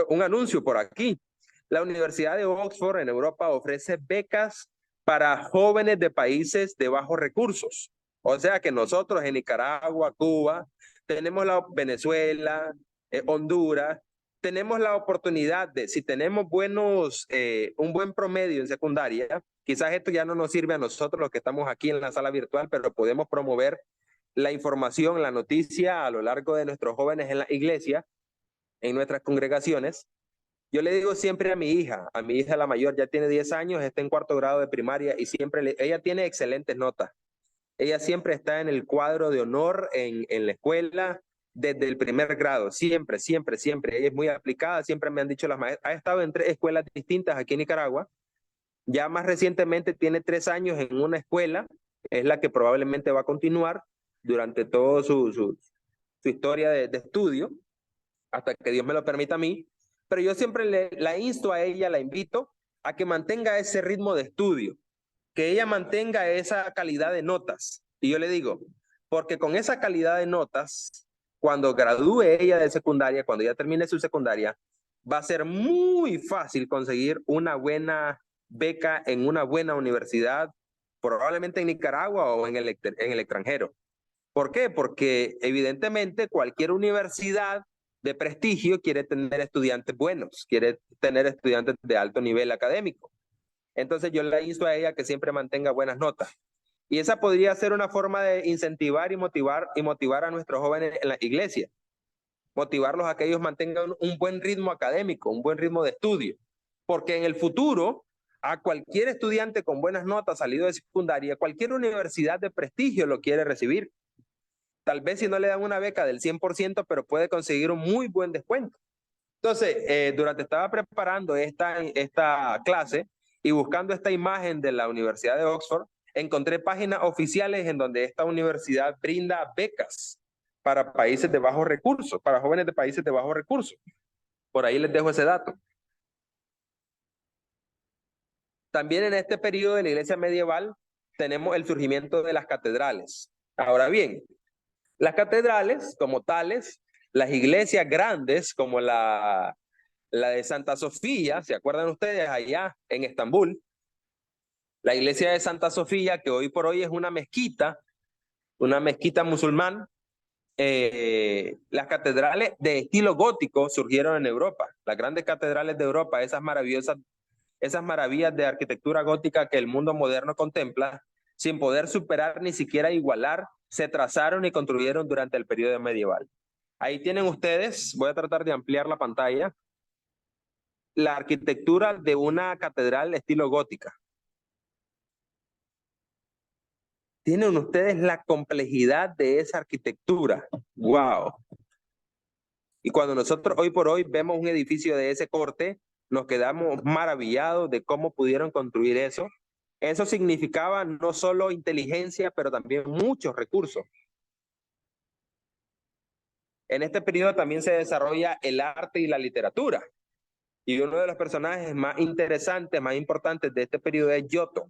Un anuncio por aquí. La Universidad de Oxford en Europa ofrece becas para jóvenes de países de bajos recursos. O sea que nosotros en Nicaragua, Cuba, tenemos Venezuela, Honduras, tenemos la oportunidad de, si tenemos un buen promedio en secundaria, quizás esto ya no nos sirve a nosotros los que estamos aquí en la sala virtual, pero podemos promover la información, la noticia a lo largo de nuestros jóvenes en la iglesia, en nuestras congregaciones. Yo le digo siempre a mi hija la mayor, ya tiene 10 años, está en cuarto grado de primaria y ella tiene excelentes notas. Ella siempre está en el cuadro de honor en la escuela desde el primer grado, siempre, siempre, siempre. Ella es muy aplicada, siempre me han dicho las maestras, ha estado en 3 escuelas distintas aquí en Nicaragua. Ya más recientemente tiene 3 años en una escuela, es la que probablemente va a continuar durante toda su historia de estudio, hasta que Dios me lo permita a mí. Pero yo siempre la insto a ella, la invito a que mantenga ese ritmo de estudio, que ella mantenga esa calidad de notas. Y yo le digo, porque con esa calidad de notas, cuando gradúe ella de secundaria, cuando ella termine su secundaria, va a ser muy fácil conseguir una buena beca en una buena universidad, probablemente en Nicaragua o en el extranjero. ¿Por qué? Porque evidentemente cualquier universidad de prestigio quiere tener estudiantes buenos, quiere tener estudiantes de alto nivel académico. Entonces yo le insto a ella que siempre mantenga buenas notas. Y esa podría ser una forma de incentivar y motivar a nuestros jóvenes en la iglesia. Motivarlos a que ellos mantengan un buen ritmo académico, un buen ritmo de estudio. Porque en el futuro, a cualquier estudiante con buenas notas salido de secundaria, cualquier universidad de prestigio lo quiere recibir. Tal vez si no le dan una beca del 100%, pero puede conseguir un muy buen descuento. Entonces, durante estaba preparando esta clase y buscando esta imagen de la Universidad de Oxford, encontré páginas oficiales en donde esta universidad brinda becas para países de bajos recursos, para jóvenes de países de bajos recursos. Por ahí les dejo ese dato. También en este periodo de la iglesia medieval tenemos el surgimiento de las catedrales. Ahora bien, las catedrales como tales, las iglesias grandes como la de Santa Sofía, ¿se acuerdan ustedes? Allá en Estambul, la iglesia de Santa Sofía, que hoy por hoy es una mezquita musulmán. Las catedrales de estilo gótico surgieron en Europa, las grandes catedrales de Europa, esas maravillas de arquitectura gótica que el mundo moderno contempla, sin poder superar ni siquiera igualar, se trazaron y construyeron durante el periodo medieval. Ahí tienen ustedes, voy a tratar de ampliar la pantalla, la arquitectura de una catedral de estilo gótica. Tienen ustedes la complejidad de esa arquitectura. ¡Wow! Y cuando nosotros hoy por hoy vemos un edificio de ese corte, nos quedamos maravillados de cómo pudieron construir eso. Eso significaba no solo inteligencia, pero también muchos recursos. En este periodo también se desarrolla el arte y la literatura. Y uno de los personajes más interesantes, más importantes de este periodo es Giotto.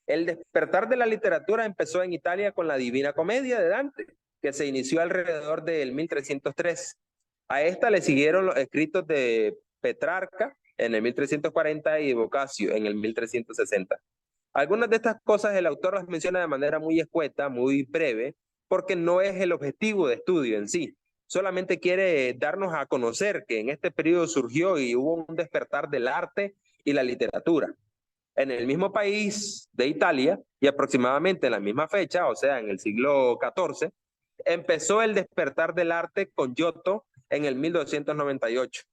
El despertar de la literatura empezó en Italia con la Divina Comedia de Dante, que se inició alrededor del 1303. A esta le siguieron los escritos de Petrarca en el 1340 y de Boccaccio en el 1360. Algunas de estas cosas el autor las menciona de manera muy escueta, muy breve, porque no es el objetivo de estudio en sí. solamente quiere darnos a conocer que en este periodo surgió y hubo un despertar del arte y la literatura. En el mismo país de Italia y aproximadamente en la misma fecha, o sea, en el siglo XIV, empezó el despertar del arte con Giotto en el 1298,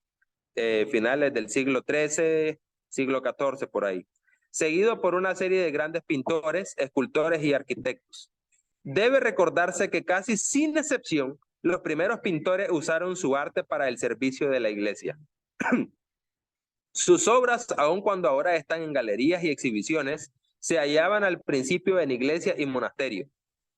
finales del siglo XIII, siglo XIV por ahí, seguido por una serie de grandes pintores, escultores y arquitectos. Debe recordarse que casi sin excepción, los primeros pintores usaron su arte para el servicio de la iglesia. Sus obras, aun cuando ahora están en galerías y exhibiciones, se hallaban al principio en iglesias y monasterios.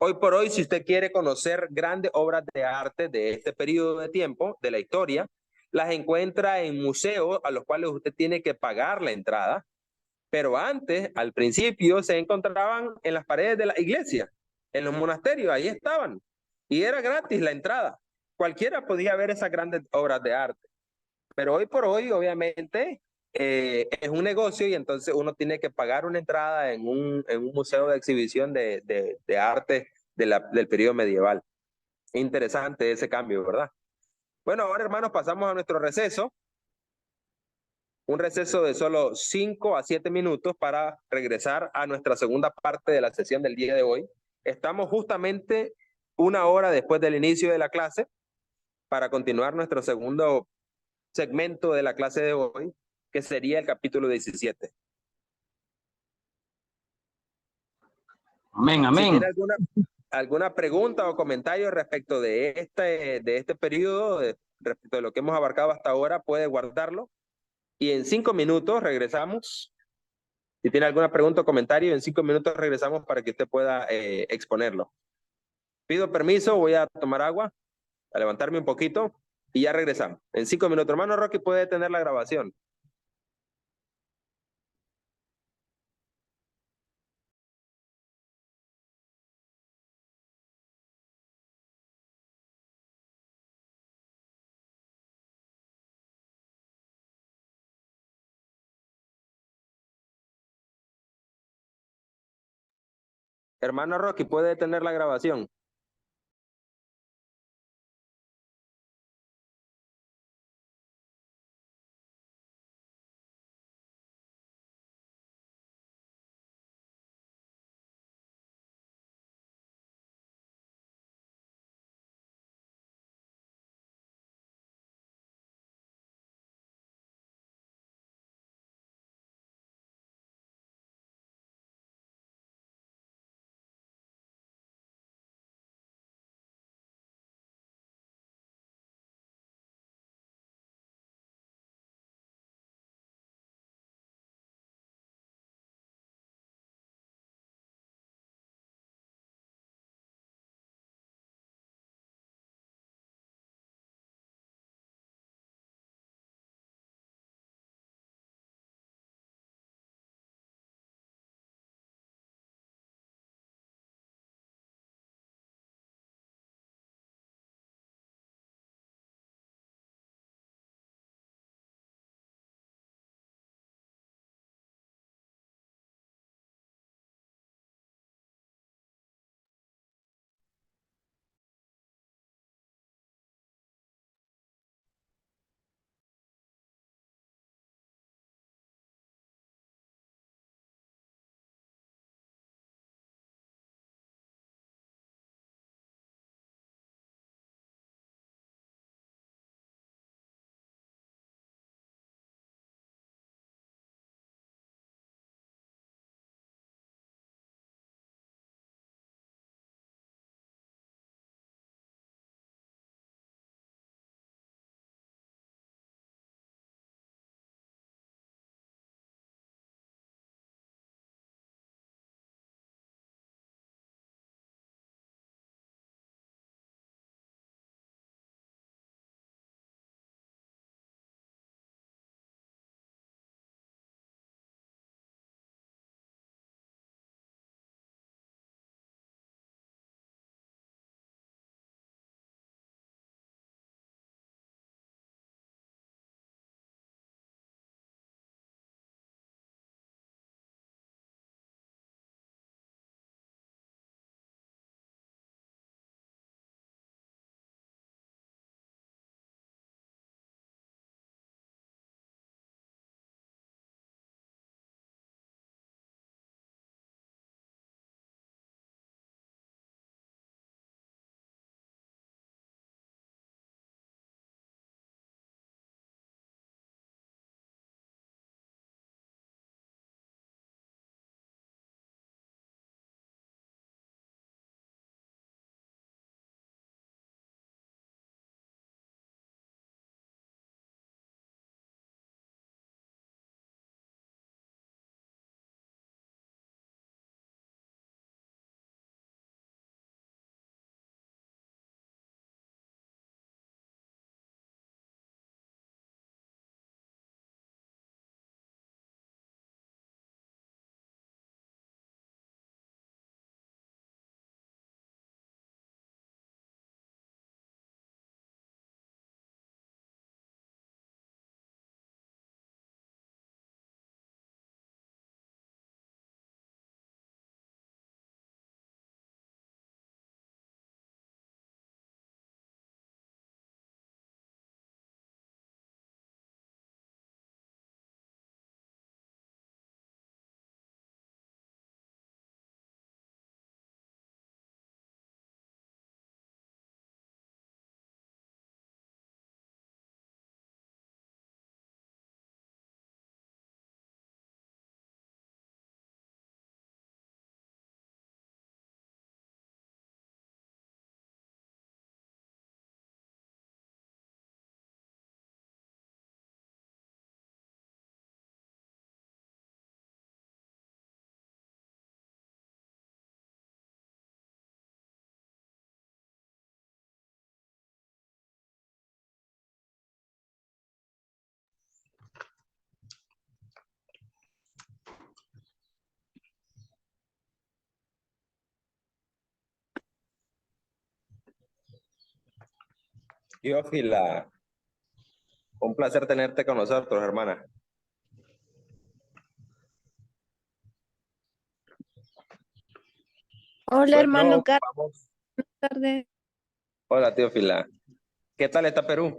Hoy por hoy, si usted quiere conocer grandes obras de arte de este periodo de tiempo, de la historia, las encuentra en museos a los cuales usted tiene que pagar la entrada, pero antes, al principio, se encontraban en las paredes de la iglesia, en los monasterios, ahí estaban, y era gratis la entrada. Cualquiera podía ver esas grandes obras de arte. Pero hoy por hoy, obviamente, es un negocio y entonces uno tiene que pagar una entrada en un museo de exhibición de arte del periodo medieval. Interesante ese cambio, ¿verdad? Bueno, ahora hermanos, pasamos a nuestro receso. Un receso de solo 5 a 7 minutos para regresar a nuestra segunda parte de la sesión del día de hoy. Estamos justamente una hora después del inicio de la clase para continuar nuestro segundo segmento de la clase de hoy, que sería el capítulo 17.
Amén,
Si tiene
amén.
alguna pregunta o comentario respecto de este periodo, respecto de lo que hemos abarcado hasta ahora, puede guardarlo. Y en 5 minutos regresamos. Si tiene alguna pregunta o comentario, en 5 minutos regresamos para que usted pueda exponerlo. Pido permiso, voy a tomar agua, a levantarme un poquito y ya regresamos. En 5 minutos. Hermano Rocky, puede tener la grabación. Hermano Rocky, puede tener la grabación. Teófila, un placer tenerte con nosotros, hermana.
Hola, hermano
Bueno,
Carlos,
vamos.
buenas tardes.
Hola, Teófila. ¿Qué tal está Perú?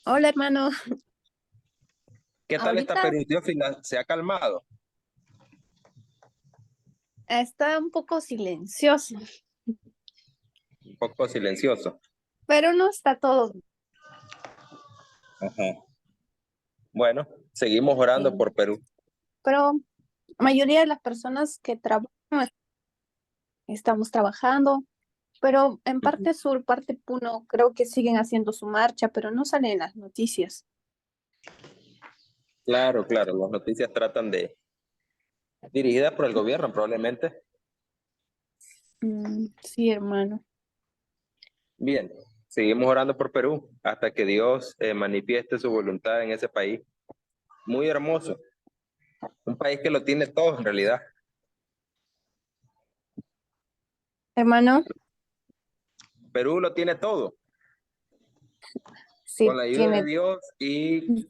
Hola, hermano.
¿Qué tal está
Ahorita
Perú, Teófila? ¿Se ha calmado?
está un poco silencioso,
Un poco silencioso.
pero no está todo.
Ajá. Bueno, seguimos orando
bien.
por Perú.
Pero la mayoría de las personas que trabajan, estamos trabajando, pero en
Ujú.
parte sur, parte Puno, creo que siguen haciendo su marcha, pero no salen en las noticias.
Claro, claro, las noticias tratan de, dirigidas por el gobierno probablemente.
Sí, hermano.
Bien, seguimos orando por Perú hasta que Dios manifieste su voluntad en ese país. Muy hermoso, un país que lo tiene todo en realidad.
Hermano,
Perú lo tiene todo, con
sí,
la ayuda de
tiene,
Dios y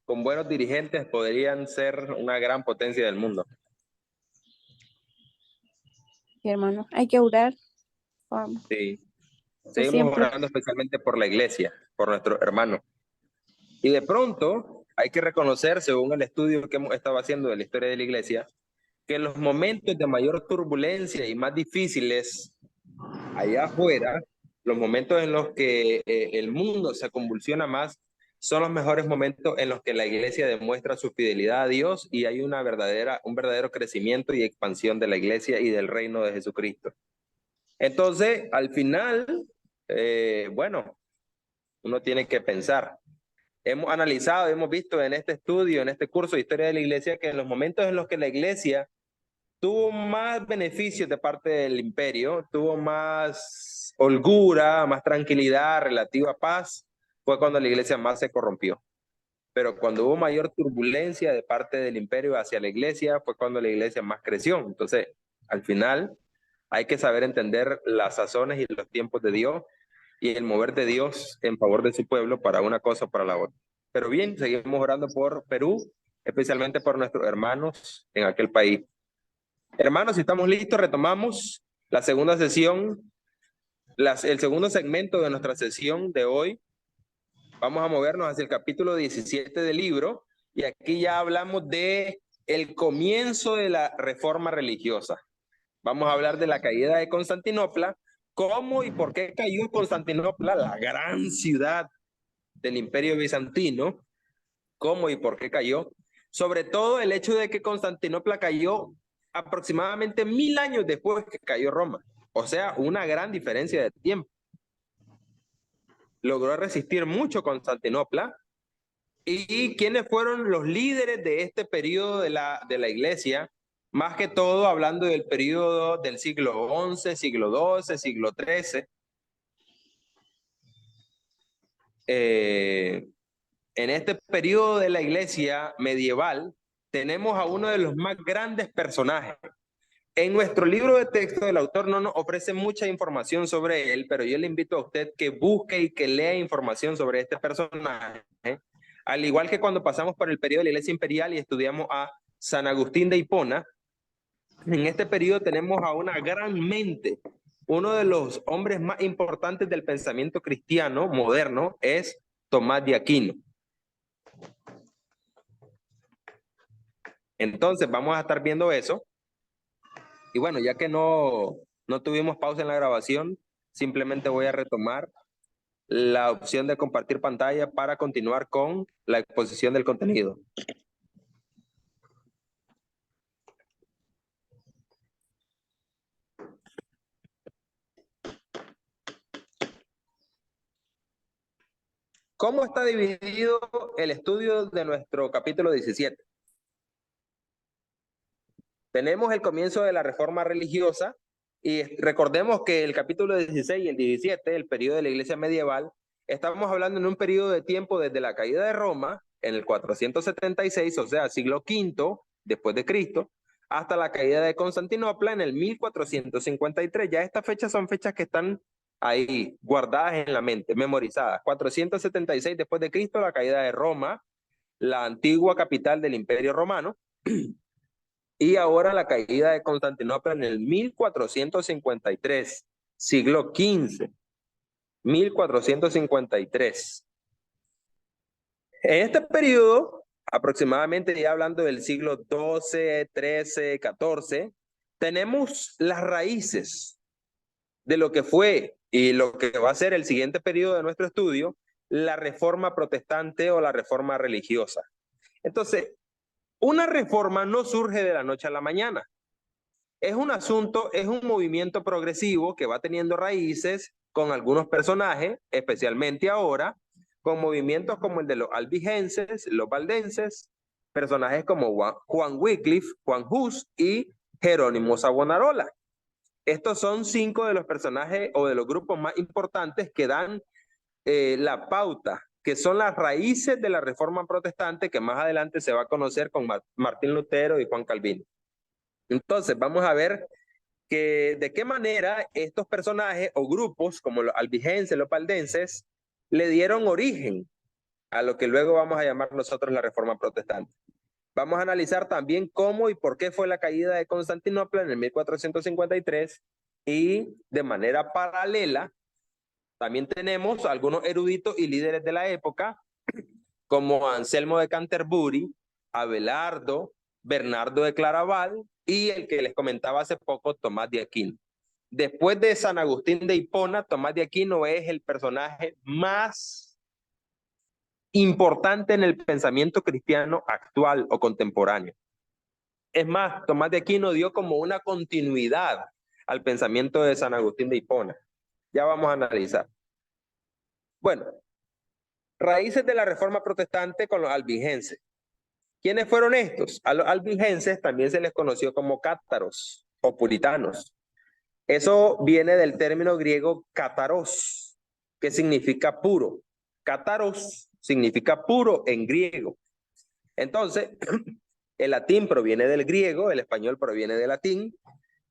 con buenos dirigentes podrían ser una gran potencia del mundo.
sí, hermano. Hay que orar,
Sí.
pues
Seguimos
siempre.
orando especialmente por la iglesia, por nuestros hermanos. Y de pronto hay que reconocer, según el estudio que hemos estado haciendo de la historia de la iglesia, que en los momentos de mayor turbulencia y más difíciles allá afuera, los momentos en los que el mundo se convulsiona más, son los mejores momentos en los que la iglesia demuestra su fidelidad a Dios y hay un verdadero crecimiento y expansión de la iglesia y del reino de Jesucristo. Entonces, al final, bueno, uno tiene que pensar. Hemos analizado, hemos visto en este estudio, en este curso de historia de la iglesia, que en los momentos en los que la iglesia tuvo más beneficios de parte del imperio, tuvo más holgura, más tranquilidad, relativa paz, fue cuando la iglesia más se corrompió. Pero cuando hubo mayor turbulencia de parte del imperio hacia la iglesia, fue cuando la iglesia más creció. Entonces, al final, hay que saber entender las sazones y los tiempos de Dios y el mover de Dios en favor de su pueblo para una cosa o para la otra. Pero bien, seguimos orando por Perú, especialmente por nuestros hermanos en aquel país. Hermanos, si estamos listos, retomamos la segunda sesión, el segundo segmento de nuestra sesión de hoy. Vamos a movernos hacia el capítulo 17 del libro y aquí ya hablamos de el comienzo de la reforma religiosa. Vamos a hablar de la caída de Constantinopla, cómo y por qué cayó Constantinopla, la gran ciudad del Imperio Bizantino, cómo y por qué cayó. Sobre todo el hecho de que Constantinopla cayó aproximadamente 1000 años después que cayó Roma. O sea, una gran diferencia de tiempo. Logró resistir mucho Constantinopla. ¿Y quiénes fueron los líderes de este periodo de la iglesia? Más que todo hablando del periodo del siglo XI, siglo XII, siglo XIII. En este periodo de la iglesia medieval tenemos a uno de los más grandes personajes. En nuestro libro de texto, el autor no nos ofrece mucha información sobre él, pero yo le invito a usted que busque y que lea información sobre este personaje. Al igual que cuando pasamos por el periodo de la Iglesia Imperial y estudiamos a San Agustín de Hipona, en este periodo tenemos a una gran mente. Uno de los hombres más importantes del pensamiento cristiano moderno es Tomás de Aquino. Entonces vamos a estar viendo eso. Y bueno, ya que no tuvimos pausa en la grabación, simplemente voy a retomar la opción de compartir pantalla para continuar con la exposición del contenido. ¿Cómo está dividido el estudio de nuestro capítulo 17? Tenemos el comienzo de la reforma religiosa y recordemos que el capítulo 16 y el 17, el periodo de la iglesia medieval, estamos hablando en un periodo de tiempo desde la caída de Roma en el 476, o sea, siglo V después de Cristo, hasta la caída de Constantinopla en el 1453. Ya estas fechas son fechas que están ahí, guardadas en la mente, memorizadas. 476 después de Cristo, la caída de Roma, la antigua capital del Imperio Romano, y ahora la caída de Constantinopla en el 1453, siglo XV, 1453. En este periodo, aproximadamente ya hablando del siglo XII, XIII, XIV, tenemos las raíces de lo que fue y lo que va a ser el siguiente periodo de nuestro estudio, la reforma protestante o la reforma religiosa. Entonces, una reforma no surge de la noche a la mañana. Es un asunto, es un movimiento progresivo que va teniendo raíces con algunos personajes, especialmente ahora, con movimientos como el de los albigenses, los valdenses, personajes como Juan Wycliffe, Juan Hus y Jerónimo Savonarola. Estos son 5 de los personajes o de los grupos más importantes que dan la pauta, que son las raíces de la reforma protestante que más adelante se va a conocer con Martín Lutero y Juan Calvino. Entonces, vamos a ver que de qué manera estos personajes o grupos, como los albigenses, los valdenses, le dieron origen a lo que luego vamos a llamar nosotros la reforma protestante. Vamos a analizar también cómo y por qué fue la caída de Constantinopla en el 1453 y de manera paralela también tenemos algunos eruditos y líderes de la época como Anselmo de Canterbury, Abelardo, Bernardo de Claraval y el que les comentaba hace poco, Tomás de Aquino. Después de San Agustín de Hipona, Tomás de Aquino es el personaje más importante en el pensamiento cristiano actual o contemporáneo. Es más, Tomás de Aquino dio como una continuidad al pensamiento de San Agustín de Hipona. Ya vamos a analizar. Bueno, raíces de la reforma protestante con los albigenses. ¿Quiénes fueron estos? A los albigenses también se les conoció como cátaros o puritanos. Eso viene del término griego cátaros, que significa puro. Cátaros significa puro en griego. Entonces, el latín proviene del griego, el español proviene del latín.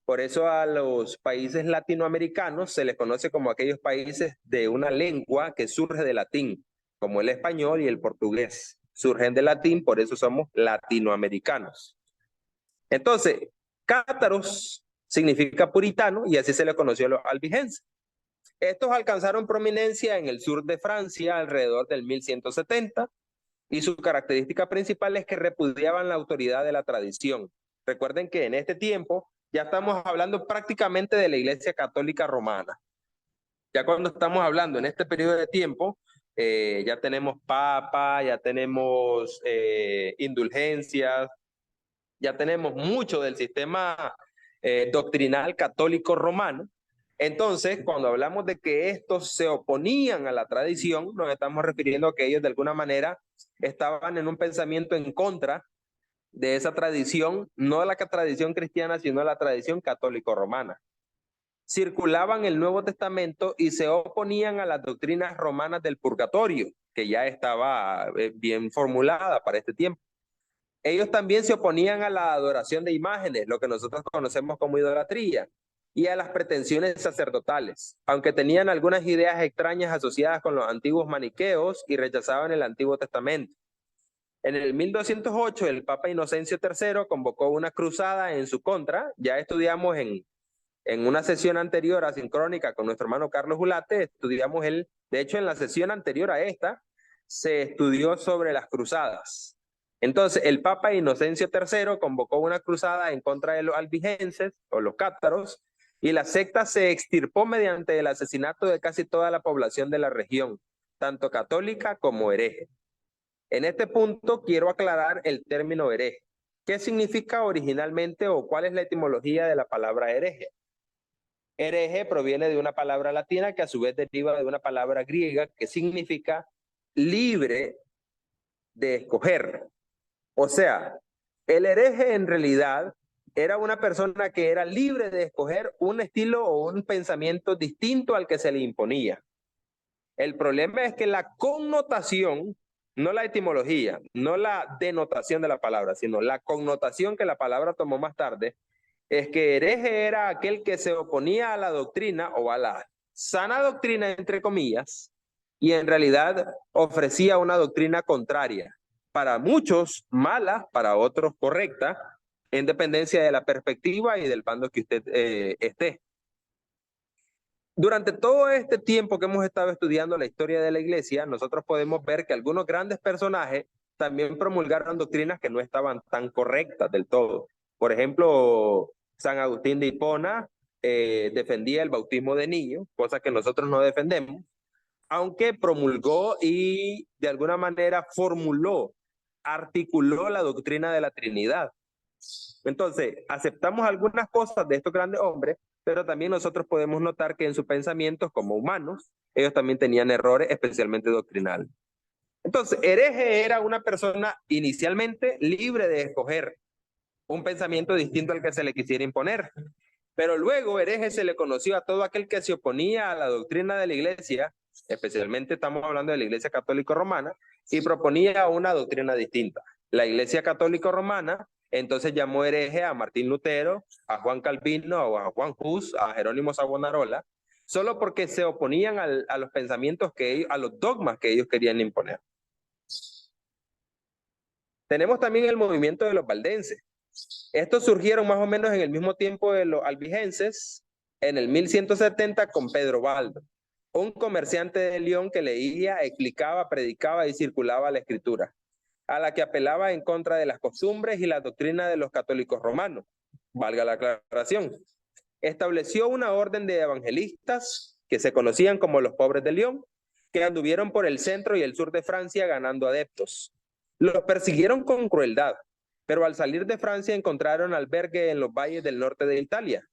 Por eso a los países latinoamericanos se les conoce como aquellos países de una lengua que surge del latín, como el español y el portugués. Surgen del latín, por eso somos latinoamericanos. Entonces, cátaros significa puritano y así se le conoció a los albigenses. Estos alcanzaron prominencia en el sur de Francia alrededor del 1170 y su característica principal es que repudiaban la autoridad de la tradición. Recuerden que en este tiempo ya estamos hablando prácticamente de la Iglesia Católica Romana. Ya cuando estamos hablando en este periodo de tiempo, ya tenemos papa, ya tenemos indulgencias, ya tenemos mucho del sistema doctrinal católico romano. Entonces, cuando hablamos de que estos se oponían a la tradición, nos estamos refiriendo a que ellos de alguna manera estaban en un pensamiento en contra de esa tradición, no la tradición cristiana, sino la tradición católico-romana. Circulaban el Nuevo Testamento y se oponían a las doctrinas romanas del purgatorio, que ya estaba bien formulada para este tiempo. Ellos también se oponían a la adoración de imágenes, lo que nosotros conocemos como idolatría, y a las pretensiones sacerdotales, aunque tenían algunas ideas extrañas asociadas con los antiguos maniqueos y rechazaban el Antiguo Testamento. En el 1208, el Papa Inocencio III convocó una cruzada en su contra. Ya estudiamos en una sesión anterior a Sincrónica con nuestro hermano Carlos Ulate, estudiamos de hecho en la sesión anterior a esta, se estudió sobre las cruzadas. Entonces, el Papa Inocencio III convocó una cruzada en contra de los albigenses o los cátaros y la secta se extirpó mediante el asesinato de casi toda la población de la región, tanto católica como hereje. En este punto quiero aclarar el término hereje. ¿Qué significa originalmente o cuál es la etimología de la palabra hereje? Hereje proviene de una palabra latina que a su vez deriva de una palabra griega que significa libre de escoger. O sea, el hereje en realidad era una persona que era libre de escoger un estilo o un pensamiento distinto al que se le imponía. El problema es que la connotación, no la etimología, no la denotación de la palabra, sino la connotación que la palabra tomó más tarde, es que hereje era aquel que se oponía a la doctrina o a la sana doctrina, entre comillas, y en realidad ofrecía una doctrina contraria. Para muchos mala, para otros correcta, en dependencia de la perspectiva y del bando que usted esté. Durante todo este tiempo que hemos estado estudiando la historia de la iglesia, nosotros podemos ver que algunos grandes personajes también promulgaron doctrinas que no estaban tan correctas del todo. Por ejemplo, San Agustín de Hipona defendía el bautismo de niños, cosa que nosotros no defendemos, aunque promulgó y de alguna manera formuló, articuló la doctrina de la Trinidad. Entonces, aceptamos algunas cosas de estos grandes hombres, pero también nosotros podemos notar que en sus pensamientos como humanos, ellos también tenían errores, especialmente doctrinales. Entonces, hereje era una persona inicialmente libre de escoger un pensamiento distinto al que se le quisiera imponer. Pero luego hereje se le conoció a todo aquel que se oponía a la doctrina de la iglesia, especialmente estamos hablando de la iglesia católica romana, y proponía una doctrina distinta. La iglesia católica romana entonces llamó hereje a Martín Lutero, a Juan Calvino, a Juan Hus, a Jerónimo Savonarola, solo porque se oponían a los pensamientos a los dogmas que ellos querían imponer. Tenemos también el movimiento de los valdenses. Estos surgieron más o menos en el mismo tiempo de los albigenses, en el 1170 con Pedro Baldo, un comerciante de León que leía, explicaba, predicaba y circulaba la escritura, a la que apelaba en contra de las costumbres y la doctrina de los católicos romanos, valga la aclaración. Estableció una orden de evangelistas que se conocían como los pobres de León, que anduvieron por el centro y el sur de Francia ganando adeptos. Los persiguieron con crueldad, pero al salir de Francia encontraron albergue en los valles del norte de Italia.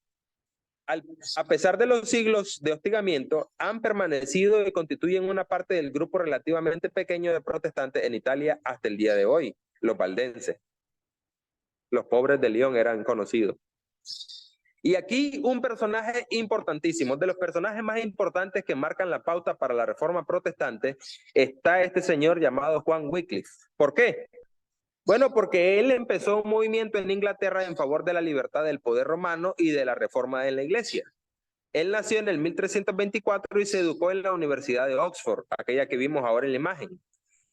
A pesar de los siglos de hostigamiento, han permanecido y constituyen una parte del grupo relativamente pequeño de protestantes en Italia hasta el día de hoy, los valdenses. Los pobres de León eran conocidos. Y aquí un personaje importantísimo, de los personajes más importantes que marcan la pauta para la reforma protestante, está este señor llamado Juan Wycliffe. ¿Por qué? Bueno, porque él empezó un movimiento en Inglaterra en favor de la libertad del poder romano y de la reforma de la iglesia. Él nació en el 1324 y se educó en la Universidad de Oxford, aquella que vimos ahora en la imagen,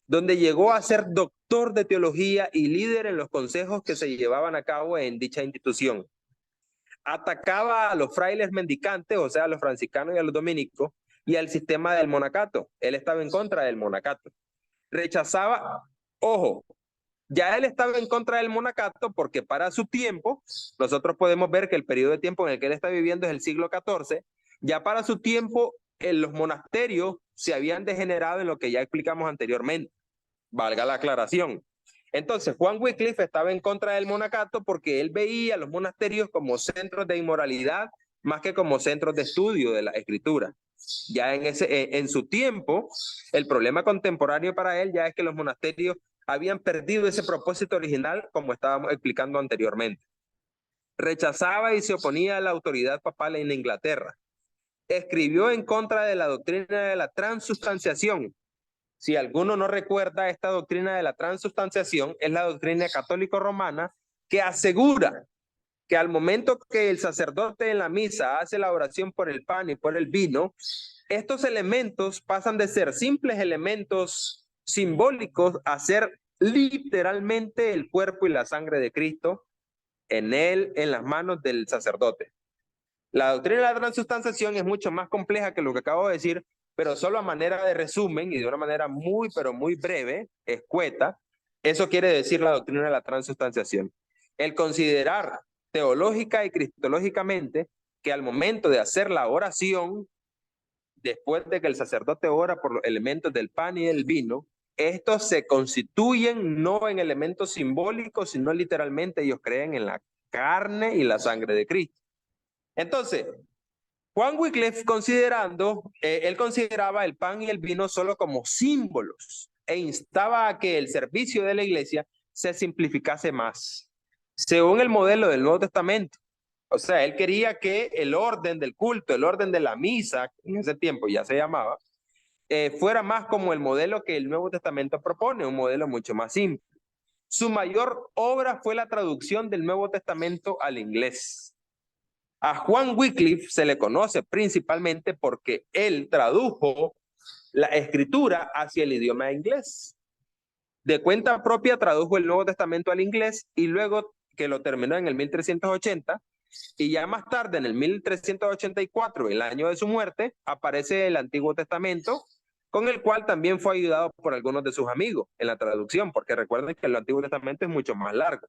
donde llegó a ser doctor de teología y líder en los consejos que se llevaban a cabo en dicha institución. Atacaba a los frailes mendicantes, o sea, a los franciscanos y a los dominicos, y al sistema del monacato. Él estaba en contra del monacato. Rechazaba, ojo, ya él estaba en contra del monacato porque para su tiempo, nosotros podemos ver que el periodo de tiempo en el que él está viviendo es el siglo XIV, ya para su tiempo los monasterios se habían degenerado en lo que ya explicamos anteriormente, valga la aclaración. Entonces Juan Wycliffe estaba en contra del monacato porque él veía los monasterios como centros de inmoralidad más que como centros de estudio de la escritura. Ya en su tiempo, el problema contemporáneo para él ya es que los monasterios habían perdido ese propósito original, como estábamos explicando anteriormente. Rechazaba y se oponía a la autoridad papal en Inglaterra. Escribió en contra de la doctrina de la transubstanciación. Si alguno no recuerda, esta doctrina de la transubstanciación es la doctrina católico-romana que asegura que al momento que el sacerdote en la misa hace la oración por el pan y por el vino, estos elementos pasan de ser simples elementos simbólicos a ser literalmente el cuerpo y la sangre de Cristo en las manos del sacerdote. La doctrina de la transubstanciación es mucho más compleja que lo que acabo de decir, pero solo a manera de resumen y de una manera muy, pero muy breve, escueta, eso quiere decir la doctrina de la transubstanciación. El considerar teológica y cristológicamente que al momento de hacer la oración, después de que el sacerdote ora por los elementos del pan y del vino, estos se constituyen no en elementos simbólicos, sino literalmente ellos creen en la carne y la sangre de Cristo. Entonces, Juan Wycliffe él consideraba el pan y el vino solo como símbolos e instaba a que el servicio de la iglesia se simplificase más, según el modelo del Nuevo Testamento. O sea, él quería que el orden del culto, el orden de la misa, en ese tiempo ya se llamaba, fuera más como el modelo que el Nuevo Testamento propone, un modelo mucho más simple. Su mayor obra fue la traducción del Nuevo Testamento al inglés. A Juan Wycliffe se le conoce principalmente porque él tradujo la escritura hacia el idioma inglés. De cuenta propia tradujo el Nuevo Testamento al inglés y luego que lo terminó en el 1380 y ya más tarde en el 1384, el año de su muerte, aparece el Antiguo Testamento, con el cual también fue ayudado por algunos de sus amigos en la traducción, porque recuerden que el Antiguo Testamento es mucho más largo.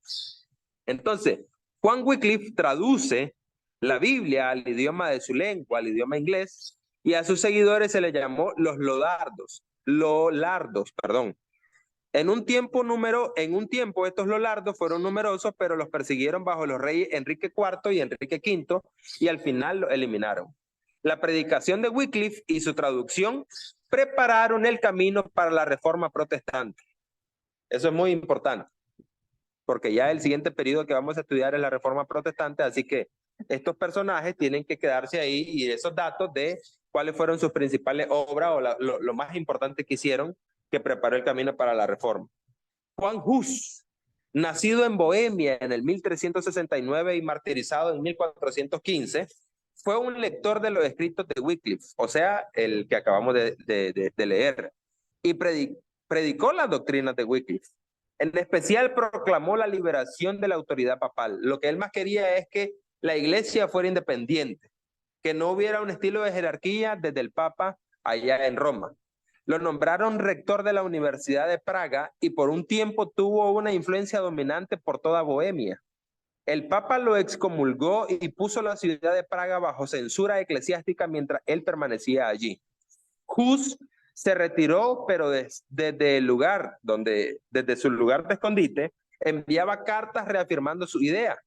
Entonces, Juan Wycliffe traduce la Biblia al idioma de su lengua, al idioma inglés, y a sus seguidores se les llamó los Lolardos, perdón. En un tiempo estos Lolardos fueron numerosos, pero los persiguieron bajo los reyes Enrique IV y Enrique V y al final lo eliminaron. La predicación de Wycliffe y su traducción prepararon el camino para la Reforma Protestante. Eso es muy importante, porque ya el siguiente periodo que vamos a estudiar es la Reforma Protestante, así que estos personajes tienen que quedarse ahí y esos datos de cuáles fueron sus principales obras o lo más importante que hicieron que preparó el camino para la Reforma. Juan Hus, nacido en Bohemia en el 1369 y martirizado en 1415, fue un lector de los escritos de Wycliffe, o sea, el que acabamos de leer, y predicó las doctrinas de Wycliffe. En especial proclamó la liberación de la autoridad papal. Lo que él más quería es que la iglesia fuera independiente, que no hubiera un estilo de jerarquía desde el Papa allá en Roma. Lo nombraron rector de la Universidad de Praga y por un tiempo tuvo una influencia dominante por toda Bohemia. El Papa lo excomulgó y puso la ciudad de Praga bajo censura eclesiástica mientras él permanecía allí. Hus se retiró, pero desde su lugar de escondite, enviaba cartas reafirmando su idea.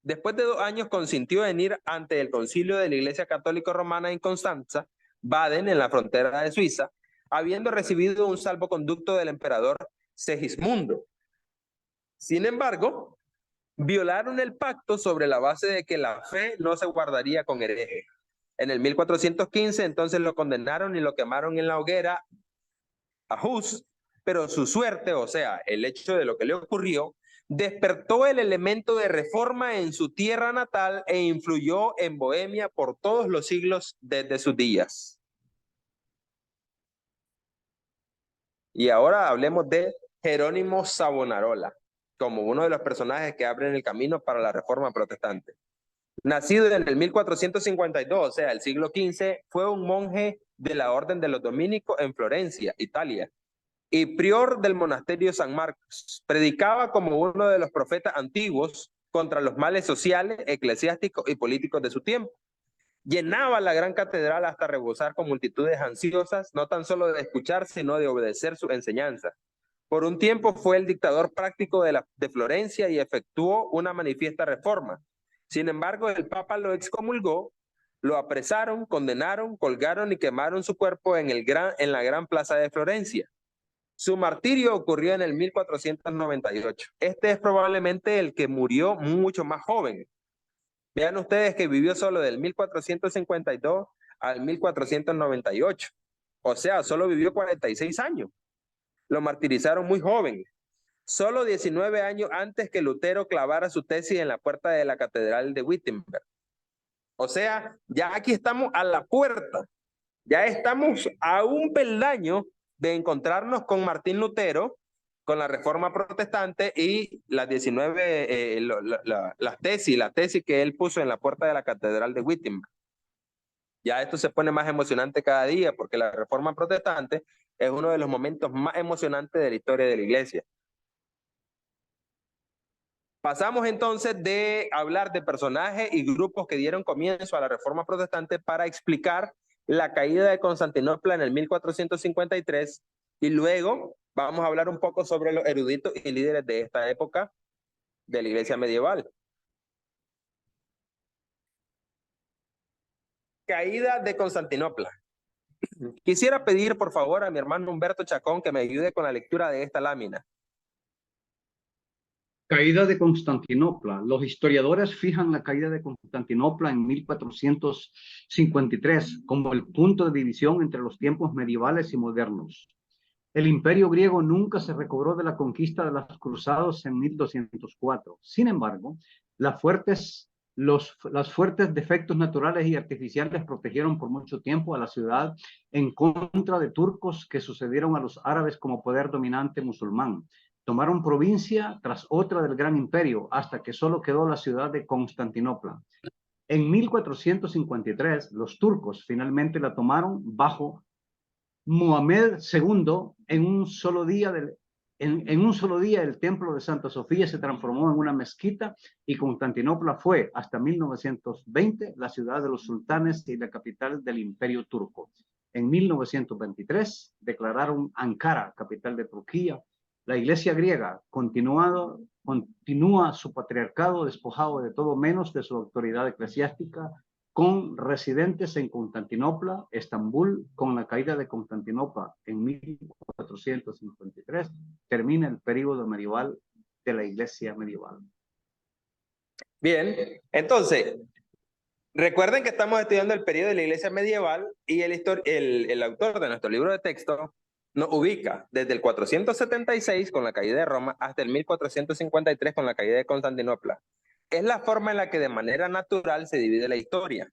Después de 2 años consintió en ir ante el concilio de la Iglesia Católica Romana en Constanza, Baden, en la frontera de Suiza, habiendo recibido un salvoconducto del emperador Segismundo. Sin embargo, violaron el pacto sobre la base de que la fe no se guardaría con herejes. En el 1415 entonces lo condenaron y lo quemaron en la hoguera a Hus, pero su suerte, o sea, el hecho de lo que le ocurrió, despertó el elemento de reforma en su tierra natal e influyó en Bohemia por todos los siglos desde sus días. Y ahora hablemos de Jerónimo Savonarola, como uno de los personajes que abren el camino para la Reforma Protestante. Nacido en el 1452, o sea, el siglo XV, fue un monje de la Orden de los Dominicos en Florencia, Italia, y prior del monasterio San Marcos. Predicaba como uno de los profetas antiguos contra los males sociales, eclesiásticos y políticos de su tiempo. Llenaba la gran catedral hasta rebosar con multitudes ansiosas, no tan solo de escuchar, sino de obedecer su enseñanza. Por un tiempo fue el dictador práctico de Florencia y efectuó una manifiesta reforma. Sin embargo, el Papa lo excomulgó, lo apresaron, condenaron, colgaron y quemaron su cuerpo en la gran plaza de Florencia. Su martirio ocurrió en el 1498. Este es probablemente el que murió mucho más joven. Vean ustedes que vivió solo del 1452 al 1498. O sea, solo vivió 46 años. Lo martirizaron muy joven. Solo 19 años antes que Lutero clavara su tesis en la puerta de la Catedral de Wittenberg. O sea, ya aquí estamos a la puerta. Ya estamos a un peldaño de encontrarnos con Martín Lutero, con la Reforma Protestante y las 19, la tesis que él puso en la puerta de la Catedral de Wittenberg. Ya esto se pone más emocionante cada día porque la Reforma Protestante es uno de los momentos más emocionantes de la historia de la Iglesia. Pasamos entonces de hablar de personajes y grupos que dieron comienzo a la Reforma Protestante para explicar la caída de Constantinopla en el 1453 y luego vamos a hablar un poco sobre los eruditos y líderes de esta época de la Iglesia medieval. Caída de Constantinopla. Quisiera pedir por favor a mi hermano Humberto Chacón que me ayude con la lectura de esta lámina.
Caída de Constantinopla. Los historiadores fijan la caída de Constantinopla en 1453 como el punto de división entre los tiempos medievales y modernos. El imperio griego nunca se recobró de la conquista de los cruzados en 1204. Sin embargo, las fuertes Los fuertes defectos naturales y artificiales protegieron por mucho tiempo a la ciudad en contra de turcos que sucedieron a los árabes como poder dominante musulmán. Tomaron provincia tras otra del gran imperio hasta que solo quedó la ciudad de Constantinopla. En 1453, los turcos finalmente la tomaron bajo Mohamed II. En un solo día el templo de Santa Sofía se transformó en una mezquita y Constantinopla fue, hasta 1920, la ciudad de los sultanes y la capital del Imperio Turco. En 1923 declararon Ankara, capital de Turquía. La Iglesia griega continúa su patriarcado despojado de todo menos de su autoridad eclesiástica, con residentes en Constantinopla, Estambul. Con la caída de Constantinopla en 1453, termina el periodo medieval de la Iglesia medieval.
Bien, entonces, recuerden que estamos estudiando el periodo de la Iglesia medieval y el autor de nuestro libro de texto nos ubica desde el 476 con la caída de Roma hasta el 1453 con la caída de Constantinopla. Es la forma en la que de manera natural se divide la historia.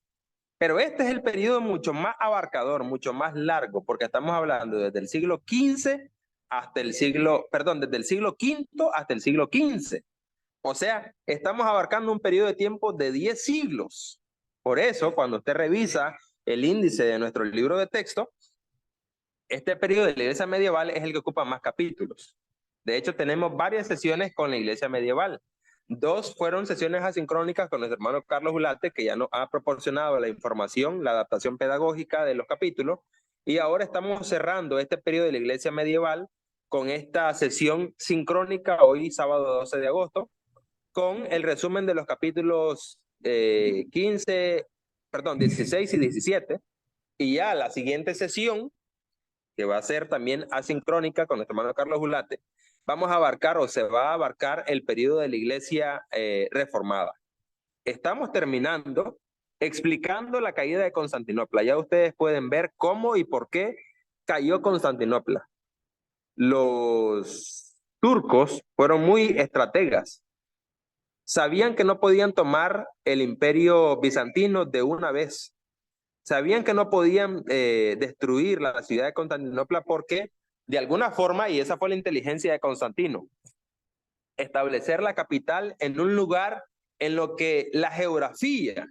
Pero este es el periodo mucho más abarcador, mucho más largo, porque estamos hablando desde el siglo XV hasta el siglo, perdón, desde el siglo V hasta el siglo XV. O sea, estamos abarcando un periodo de tiempo de 10 siglos. Por eso, cuando usted revisa el índice de nuestro libro de texto, este periodo de la Iglesia medieval es el que ocupa más capítulos. De hecho, tenemos varias sesiones con la Iglesia medieval. 2 fueron sesiones asincrónicas con nuestro hermano Carlos Ulate, que ya nos ha proporcionado la información, la adaptación pedagógica de los capítulos. Y ahora estamos cerrando este periodo de la Iglesia medieval con esta sesión sincrónica, hoy sábado 12 de agosto, con el resumen de los capítulos 16 y 17. Y ya la siguiente sesión, que va a ser también asincrónica con nuestro hermano Carlos Ulate, vamos a abarcar o se va a abarcar el periodo de la Iglesia reformada. Estamos terminando explicando la caída de Constantinopla. Ya ustedes pueden ver cómo y por qué cayó Constantinopla. Los turcos fueron muy estrategas. Sabían que no podían tomar el imperio bizantino de una vez. Sabían que no podían destruir la ciudad de Constantinopla porque, de alguna forma, y esa fue la inteligencia de Constantino, establecer la capital en un lugar en lo que la geografía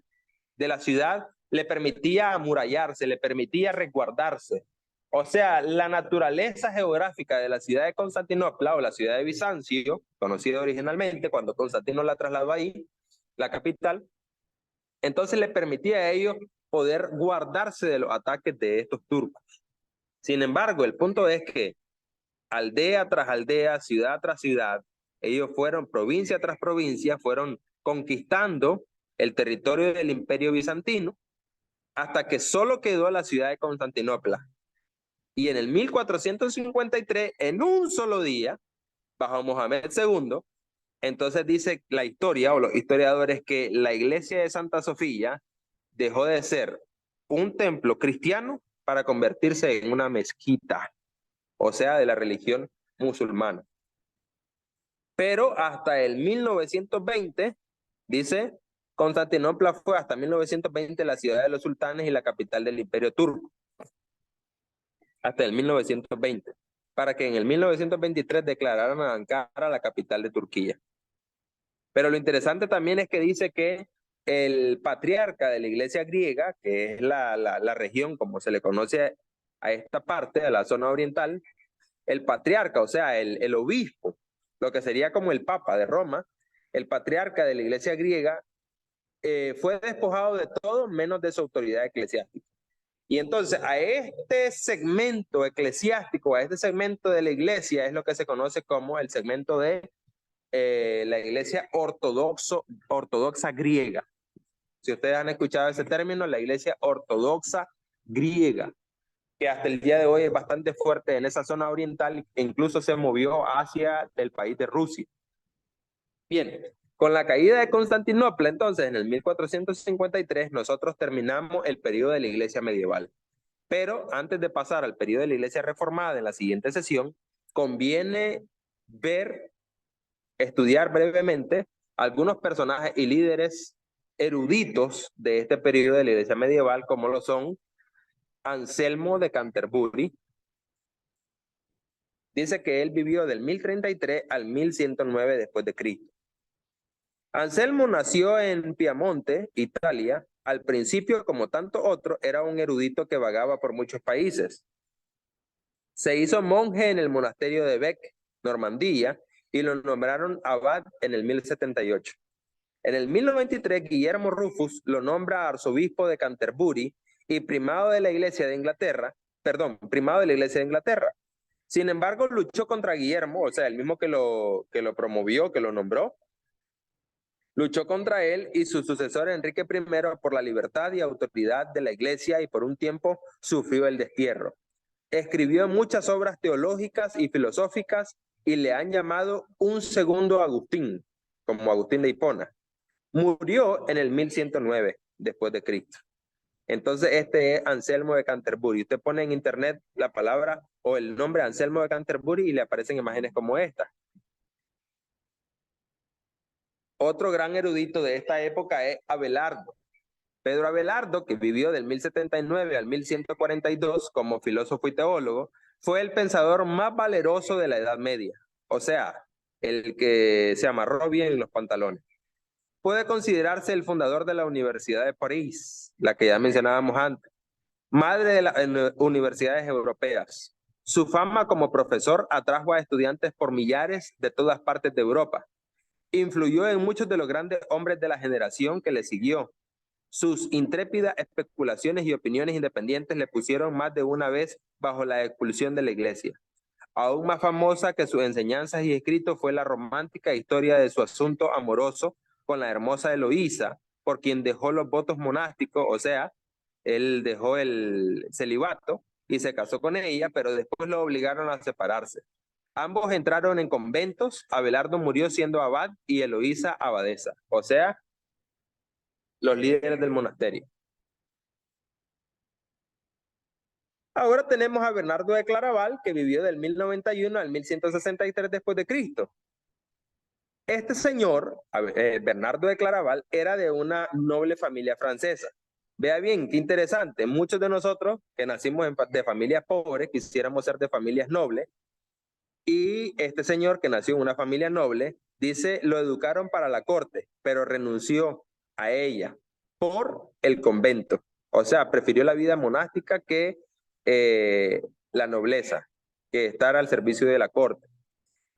de la ciudad le permitía amurallarse, le permitía resguardarse. O sea, la naturaleza geográfica de la ciudad de Constantinopla o la ciudad de Bizancio, conocida originalmente cuando Constantino la trasladó ahí, la capital, entonces le permitía a ellos poder guardarse de los ataques de estos turcos. Sin embargo, el punto es que aldea tras aldea, ciudad tras ciudad, ellos fueron provincia tras provincia, fueron conquistando el territorio del Imperio Bizantino hasta que solo quedó la ciudad de Constantinopla. Y en el 1453, en un solo día, bajo Mohamed II, entonces dice la historia o los historiadores que la iglesia de Santa Sofía dejó de ser un templo cristiano para convertirse en una mezquita, o sea, de la religión musulmana. Pero hasta el 1920, dice, Constantinopla fue hasta 1920 la ciudad de los sultanes y la capital del imperio turco. Hasta el 1920, para que en el 1923 declararan a Ankara la capital de Turquía. Pero lo interesante también es que dice que el patriarca de la iglesia griega, que es la región como se le conoce a esta parte, a la zona oriental, el patriarca, o sea, el obispo, lo que sería como el papa de Roma, el patriarca de la iglesia griega, fue despojado de todo menos de su autoridad eclesiástica. Y entonces a este segmento eclesiástico, a este segmento de la iglesia, es lo que se conoce como el segmento de la iglesia ortodoxa griega. Si ustedes han escuchado ese término, la iglesia ortodoxa griega, que hasta el día de hoy es bastante fuerte en esa zona oriental, incluso se movió hacia el país de Rusia. Bien, con la caída de Constantinopla, entonces, en el 1453, nosotros terminamos el periodo de la iglesia medieval. Pero antes de pasar al periodo de la iglesia reformada en la siguiente sesión, conviene estudiar brevemente algunos personajes y líderes eruditos de este periodo de la Iglesia medieval, como lo son Anselmo de Canterbury. Dice que él vivió del 1033 al 1109 después de Cristo. Anselmo nació en Piamonte, Italia. Al principio, como tanto otro, era un erudito que vagaba por muchos países. Se hizo monje en el monasterio de Bec, Normandía, y lo nombraron abad en el 1078. En el 1093, Guillermo Rufus lo nombra arzobispo de Canterbury y primado de la Iglesia de Inglaterra, Sin embargo, luchó contra Guillermo, o sea, el mismo que lo promovió, que lo nombró. Luchó contra él y su sucesor Enrique I por la libertad y autoridad de la Iglesia y por un tiempo sufrió el destierro. Escribió muchas obras teológicas y filosóficas y le han llamado un segundo Agustín, como Agustín de Hipona. Murió en el 1109 después de Cristo. Entonces este es Anselmo de Canterbury. Usted pone en internet la palabra o el nombre Anselmo de Canterbury y le aparecen imágenes como esta. Otro gran erudito de esta época es Abelardo. Pedro Abelardo, que vivió del 1079 al 1142 como filósofo y teólogo, fue el pensador más valeroso de la Edad Media, o sea, el que se amarró bien los pantalones. Puede considerarse el fundador de la Universidad de París, la que ya mencionábamos antes, madre de las universidades europeas. Su fama como profesor atrajo a estudiantes por millares de todas partes de Europa. Influyó en muchos de los grandes hombres de la generación que le siguió. Sus intrépidas especulaciones y opiniones independientes le pusieron más de una vez bajo la expulsión de la Iglesia. Aún más famosa que sus enseñanzas y escritos fue la romántica historia de su asunto amoroso con la hermosa Eloísa, por quien dejó los votos monásticos, o sea, él dejó el celibato y se casó con ella, pero después lo obligaron a separarse. Ambos entraron en conventos, Abelardo murió siendo abad y Eloísa abadesa, o sea, los líderes del monasterio. Ahora tenemos a Bernardo de Claraval, que vivió del 1091 al 1163 después de Cristo. Este señor, Bernardo de Claraval, era de una noble familia francesa. Vea bien, qué interesante. Muchos de nosotros que nacimos de familias pobres quisiéramos ser de familias nobles. Y este señor que nació en una familia noble, dice, lo educaron para la corte, pero renunció a ella por el convento. O sea, prefirió la vida monástica que la nobleza, que estar al servicio de la corte.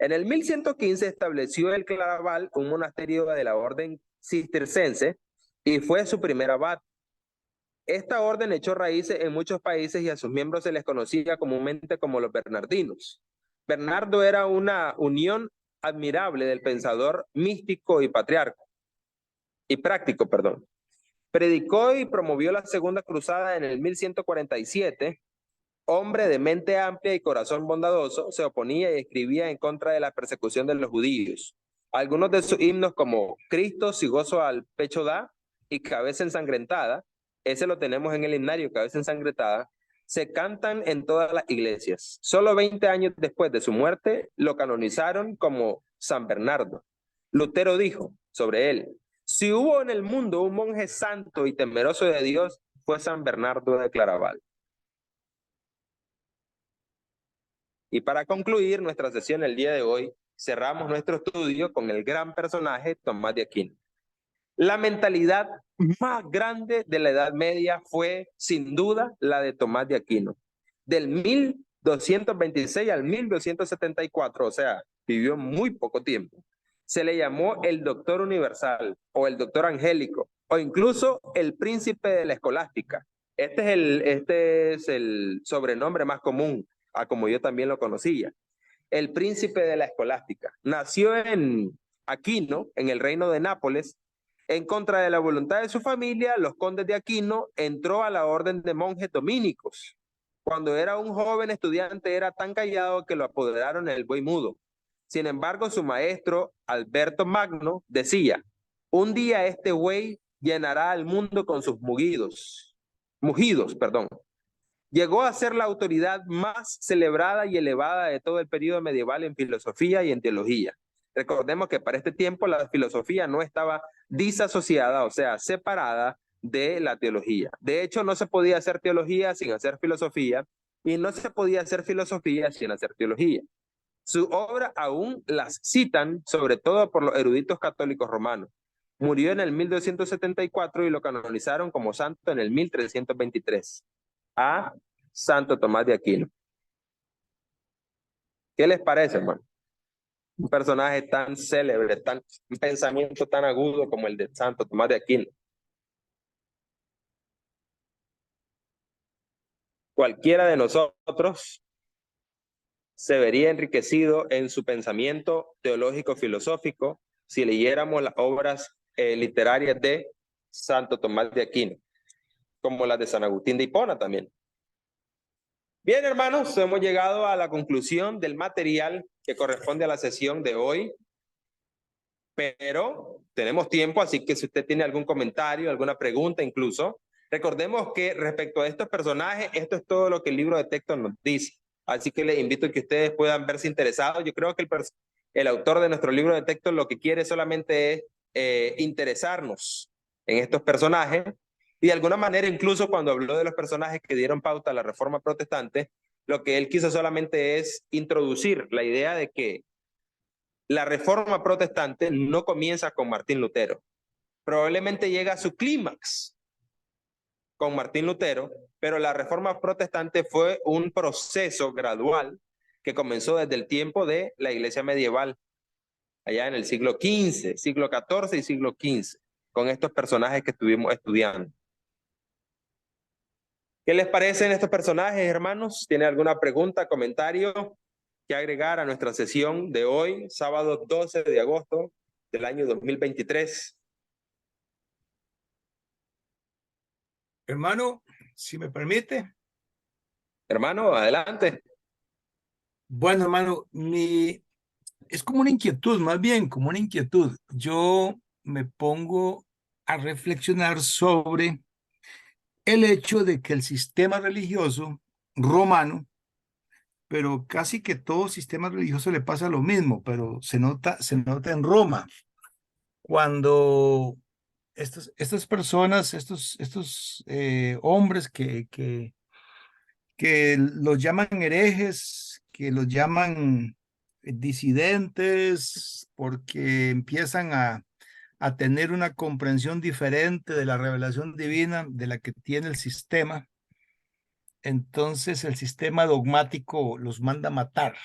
En el 1115 estableció el Claraval un monasterio de la orden cistercense y fue su primer abad. Esta orden echó raíces en muchos países y a sus miembros se les conocía comúnmente como los bernardinos. Bernardo era una unión admirable del pensador místico y práctico. Predicó y promovió la Segunda Cruzada en el 1147. Hombre de mente amplia y corazón bondadoso, se oponía y escribía en contra de la persecución de los judíos. Algunos de sus himnos como Cristo si gozo al pecho da y Cabeza ensangrentada, ese lo tenemos en el himnario, Cabeza ensangrentada, se cantan en todas las iglesias. Solo 20 años después de su muerte, lo canonizaron como San Bernardo. Lutero dijo sobre él, si hubo en el mundo un monje santo y temeroso de Dios, fue San Bernardo de Claraval. Y para concluir nuestra sesión el día de hoy, cerramos nuestro estudio con el gran personaje Tomás de Aquino. La mentalidad más grande de la Edad Media fue, sin duda, la de Tomás de Aquino. Del 1226 al 1274, o sea, vivió muy poco tiempo. Se le llamó el Doctor Universal, o el Doctor Angélico, o incluso el Príncipe de la Escolástica. Este es el sobrenombre más común, a como yo también lo conocía. El Príncipe de la Escolástica. Nació en Aquino, en el reino de Nápoles. En contra de la voluntad de su familia, los condes de Aquino entró a la orden de monjes dominicos. Cuando era un joven estudiante era tan callado que lo apoderaron el buey mudo. Sin embargo, su maestro, Alberto Magno, decía, un día este buey llenará al mundo con sus mugidos. Llegó a ser la autoridad más celebrada y elevada de todo el periodo medieval en filosofía y en teología. Recordemos que para este tiempo la filosofía no estaba disasociada, o sea, separada de la teología. De hecho, no se podía hacer teología sin hacer filosofía y no se podía hacer filosofía sin hacer teología. Su obra aún las citan, sobre todo por los eruditos católicos romanos. Murió en el 1274 y lo canonizaron como santo en el 1323 a Santo Tomás de Aquino. ¿Qué les parece, hermano? Un personaje tan célebre, un pensamiento tan agudo como el de Santo Tomás de Aquino. Cualquiera de nosotros se vería enriquecido en su pensamiento teológico-filosófico si leyéramos las obras literarias de Santo Tomás de Aquino, como las de San Agustín de Hipona también. Bien, hermanos, hemos llegado a la conclusión del material que corresponde a la sesión de hoy, pero tenemos tiempo, así que si usted tiene algún comentario, alguna pregunta incluso, recordemos que respecto a estos personajes, esto es todo lo que el libro de texto nos dice. Así que les invito a que ustedes puedan verse interesados. Yo creo que el autor de nuestro libro de texto lo que quiere solamente es interesarnos en estos personajes. Y de alguna manera, incluso cuando habló de los personajes que dieron pauta a la Reforma Protestante, lo que él quiso solamente es introducir la idea de que la Reforma Protestante no comienza con Martín Lutero. Probablemente llega a su clímax con Martín Lutero, pero la Reforma Protestante fue un proceso gradual que comenzó desde el tiempo de la Iglesia medieval, allá en el siglo XV, siglo XIV y siglo XV, con estos personajes que estuvimos estudiando. ¿Qué les parecen estos personajes, hermanos? ¿Tiene alguna pregunta, comentario que agregar a nuestra sesión de hoy, sábado 12 de agosto del año 2023?
Hermano, si me permite.
Hermano, adelante.
Bueno, hermano, es como una inquietud, más bien como una inquietud. Yo me pongo a reflexionar sobre el hecho de que el sistema religioso romano, pero casi que todo sistema religioso le pasa lo mismo, pero se nota en Roma, cuando estas personas, estos hombres que los llaman herejes, que los llaman disidentes, porque empiezan a tener una comprensión diferente de la revelación divina de la que tiene el sistema. Entonces el sistema dogmático los manda a matar.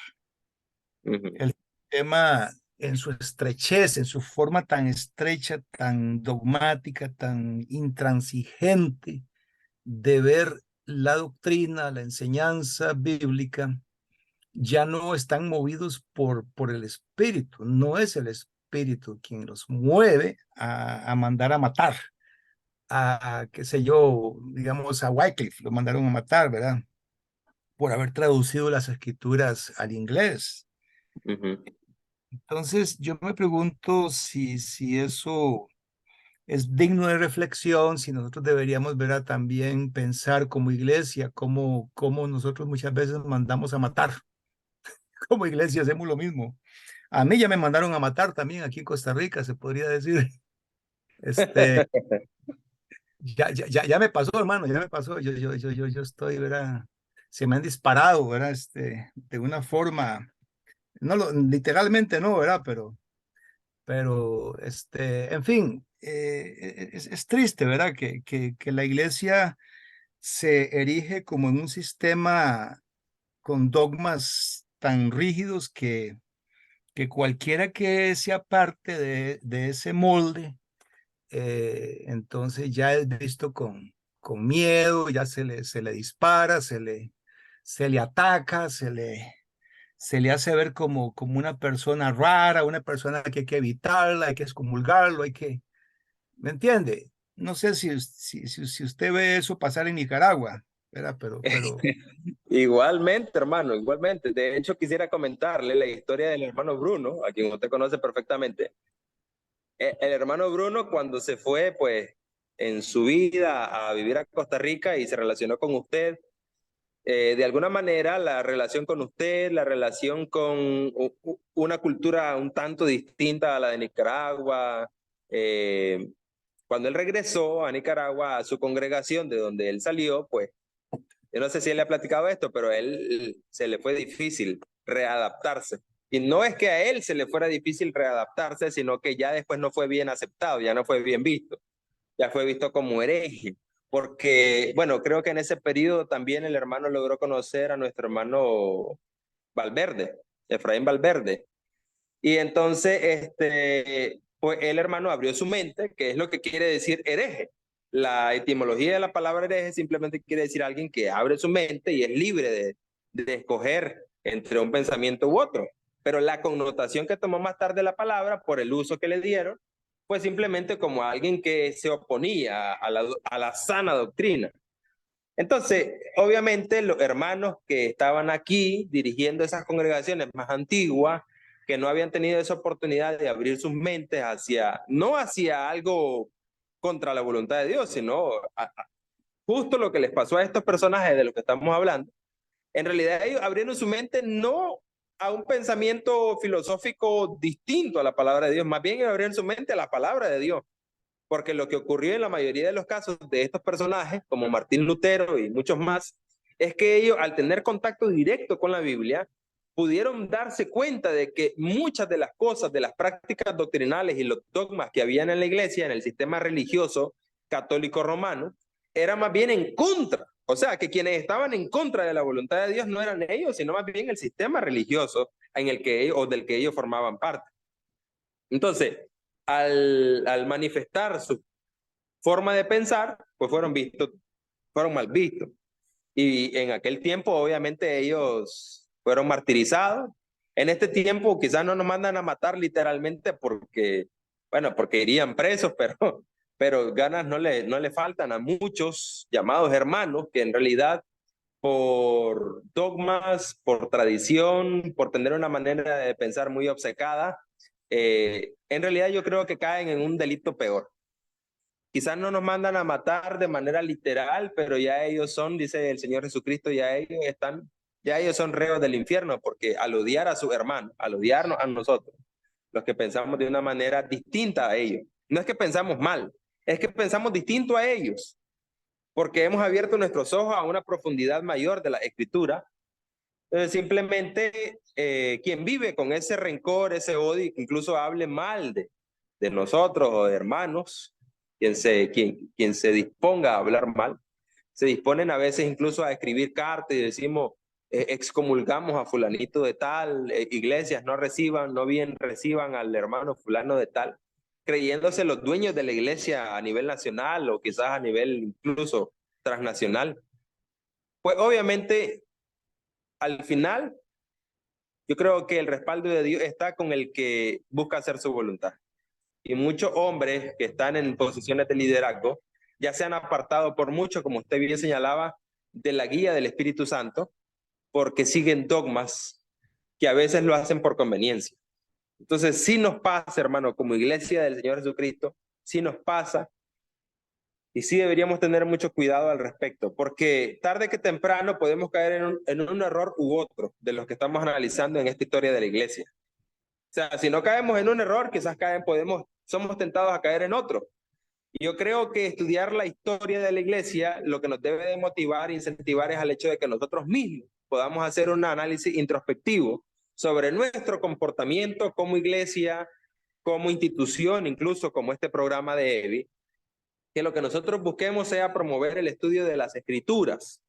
El sistema en su estrechez, en su forma tan estrecha, tan dogmática, tan intransigente de ver la doctrina, la enseñanza bíblica, ya no están movidos por el espíritu. No es el espíritu quien los mueve a mandar a matar. Qué sé yo, digamos, a Wycliffe lo mandaron a matar, ¿verdad? Por haber traducido las escrituras al inglés. Entonces, yo me pregunto si eso es digno de reflexión, si nosotros deberíamos ver también pensar como iglesia, cómo nosotros muchas veces mandamos a matar. Como iglesia hacemos lo mismo. A mí ya me mandaron a matar también aquí en Costa Rica, se podría decir. Ya me pasó, hermano, ya me pasó. Yo estoy, ¿verdad? Se me han disparado, ¿verdad? De una forma, no literalmente no, ¿verdad? Pero en fin, es triste, ¿verdad? Que la iglesia se erige como en un sistema con dogmas tan rígidos que cualquiera que sea parte de ese molde, entonces ya es visto con miedo, ya se le dispara, se le ataca, se le hace ver como una persona rara, una persona que hay que evitarla, hay que excomulgarlo, ¿me entiende? No sé si usted ve eso pasar en Nicaragua, ¿verdad? Pero
Igualmente, hermano, igualmente. De hecho, quisiera comentarle la historia del hermano Bruno, a quien usted conoce perfectamente. El hermano Bruno, cuando se fue, pues, en su vida a vivir a Costa Rica y se relacionó con usted, de alguna manera la relación con usted, la relación con una cultura un tanto distinta a la de Nicaragua. Cuando él regresó a Nicaragua, a su congregación de donde él salió, pues yo no sé si él le ha platicado esto, pero a él se le fue difícil readaptarse. Y no es que a él se le fuera difícil readaptarse, sino que ya después no fue bien aceptado, ya no fue bien visto, ya fue visto como hereje. Porque, bueno, creo que en ese periodo también el hermano logró conocer a nuestro hermano Valverde, Efraín Valverde. Y entonces, pues el hermano abrió su mente, que es lo que quiere decir hereje. La etimología de la palabra hereje simplemente quiere decir alguien que abre su mente y es libre de escoger entre un pensamiento u otro. Pero la connotación que tomó más tarde la palabra, por el uso que le dieron, fue simplemente como alguien que se oponía a la sana doctrina. Entonces, obviamente, los hermanos que estaban aquí dirigiendo esas congregaciones más antiguas, que no habían tenido esa oportunidad de abrir sus mentes no hacia algo contra la voluntad de Dios, sino justo lo que les pasó a estos personajes de los que estamos hablando. En realidad ellos abrieron su mente no a un pensamiento filosófico distinto a la palabra de Dios, más bien abrieron su mente a la palabra de Dios. Porque lo que ocurrió en la mayoría de los casos de estos personajes, como Martín Lutero y muchos más, es que ellos, al tener contacto directo con la Biblia, pudieron darse cuenta de que muchas de las cosas, de las prácticas doctrinales y los dogmas que habían en la iglesia, en el sistema religioso católico romano, eran más bien en contra. O sea, que quienes estaban en contra de la voluntad de Dios no eran ellos, sino más bien el sistema religioso en el que ellos, o del que ellos formaban parte. Entonces, al manifestar su forma de pensar, pues fueron mal vistos. Y en aquel tiempo, obviamente, ellos fueron martirizados. En este tiempo, quizás no nos mandan a matar literalmente porque, bueno, porque irían presos, pero ganas no le faltan a muchos llamados hermanos que en realidad por dogmas, por tradición, por tener una manera de pensar muy obcecada, en realidad yo creo que caen en un delito peor. Quizás no nos mandan a matar de manera literal, pero ya ellos son, dice el Señor Jesucristo, ya ellos son reos del infierno, porque al odiar a su hermano, al odiarnos a nosotros, los que pensamos de una manera distinta a ellos, no es que pensamos mal, es que pensamos distinto a ellos, porque hemos abierto nuestros ojos a una profundidad mayor de la Escritura. Entonces, simplemente quien vive con ese rencor, ese odio, que incluso hable mal de nosotros o de hermanos, quien se disponga a hablar mal, se disponen a veces incluso a escribir cartas y decimos, excomulgamos a fulanito de tal, iglesias no bien reciban al hermano fulano de tal, creyéndose los dueños de la iglesia a nivel nacional o quizás a nivel incluso transnacional. Pues obviamente, al final, yo creo que el respaldo de Dios está con el que busca hacer su voluntad. Y muchos hombres que están en posiciones de liderazgo ya se han apartado por mucho, como usted bien señalaba, de la guía del Espíritu Santo, porque siguen dogmas que a veces lo hacen por conveniencia. Entonces, sí nos pasa, hermano, como iglesia del Señor Jesucristo, sí nos pasa y sí deberíamos tener mucho cuidado al respecto, porque tarde que temprano podemos caer en un error u otro de los que estamos analizando en esta historia de la iglesia. O sea, si no caemos en un error, quizás somos tentados a caer en otro. Y yo creo que estudiar la historia de la iglesia lo que nos debe de motivar e incentivar es al hecho de que nosotros mismos podamos hacer un análisis introspectivo sobre nuestro comportamiento como iglesia, como institución, incluso como este programa de EVI, que lo que nosotros busquemos sea promover el estudio de las escrituras.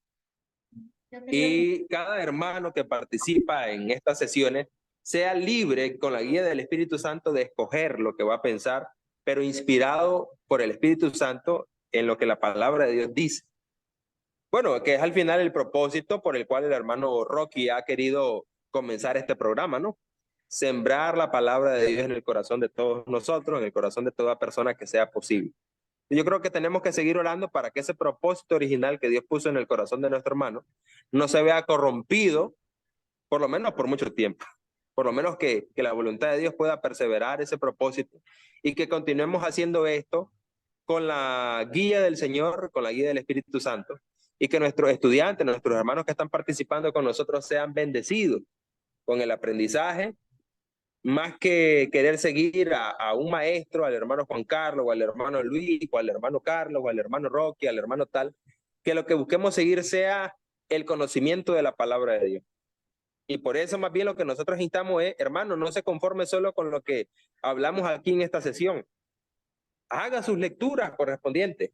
Y cada hermano que participa en estas sesiones sea libre con la guía del Espíritu Santo de escoger lo que va a pensar, pero inspirado por el Espíritu Santo en lo que la palabra de Dios dice. Bueno, que es al final el propósito por el cual el hermano Rocky ha querido comenzar este programa, ¿no? Sembrar la palabra de Dios en el corazón de todos nosotros, en el corazón de toda persona que sea posible. Yo creo que tenemos que seguir orando para que ese propósito original que Dios puso en el corazón de nuestro hermano no se vea corrompido, por lo menos por mucho tiempo. Por lo menos que la voluntad de Dios pueda perseverar ese propósito y que continuemos haciendo esto con la guía del Señor, con la guía del Espíritu Santo y que nuestros estudiantes, nuestros hermanos que están participando con nosotros sean bendecidos con el aprendizaje, más que querer seguir a un maestro, al hermano Juan Carlos, o al hermano Luis, o al hermano Carlos, o al hermano Rocky, al hermano tal, que lo que busquemos seguir sea el conocimiento de la palabra de Dios. Y por eso más bien lo que nosotros instamos es, hermano, no se conforme solo con lo que hablamos aquí en esta sesión. Haga sus lecturas correspondientes.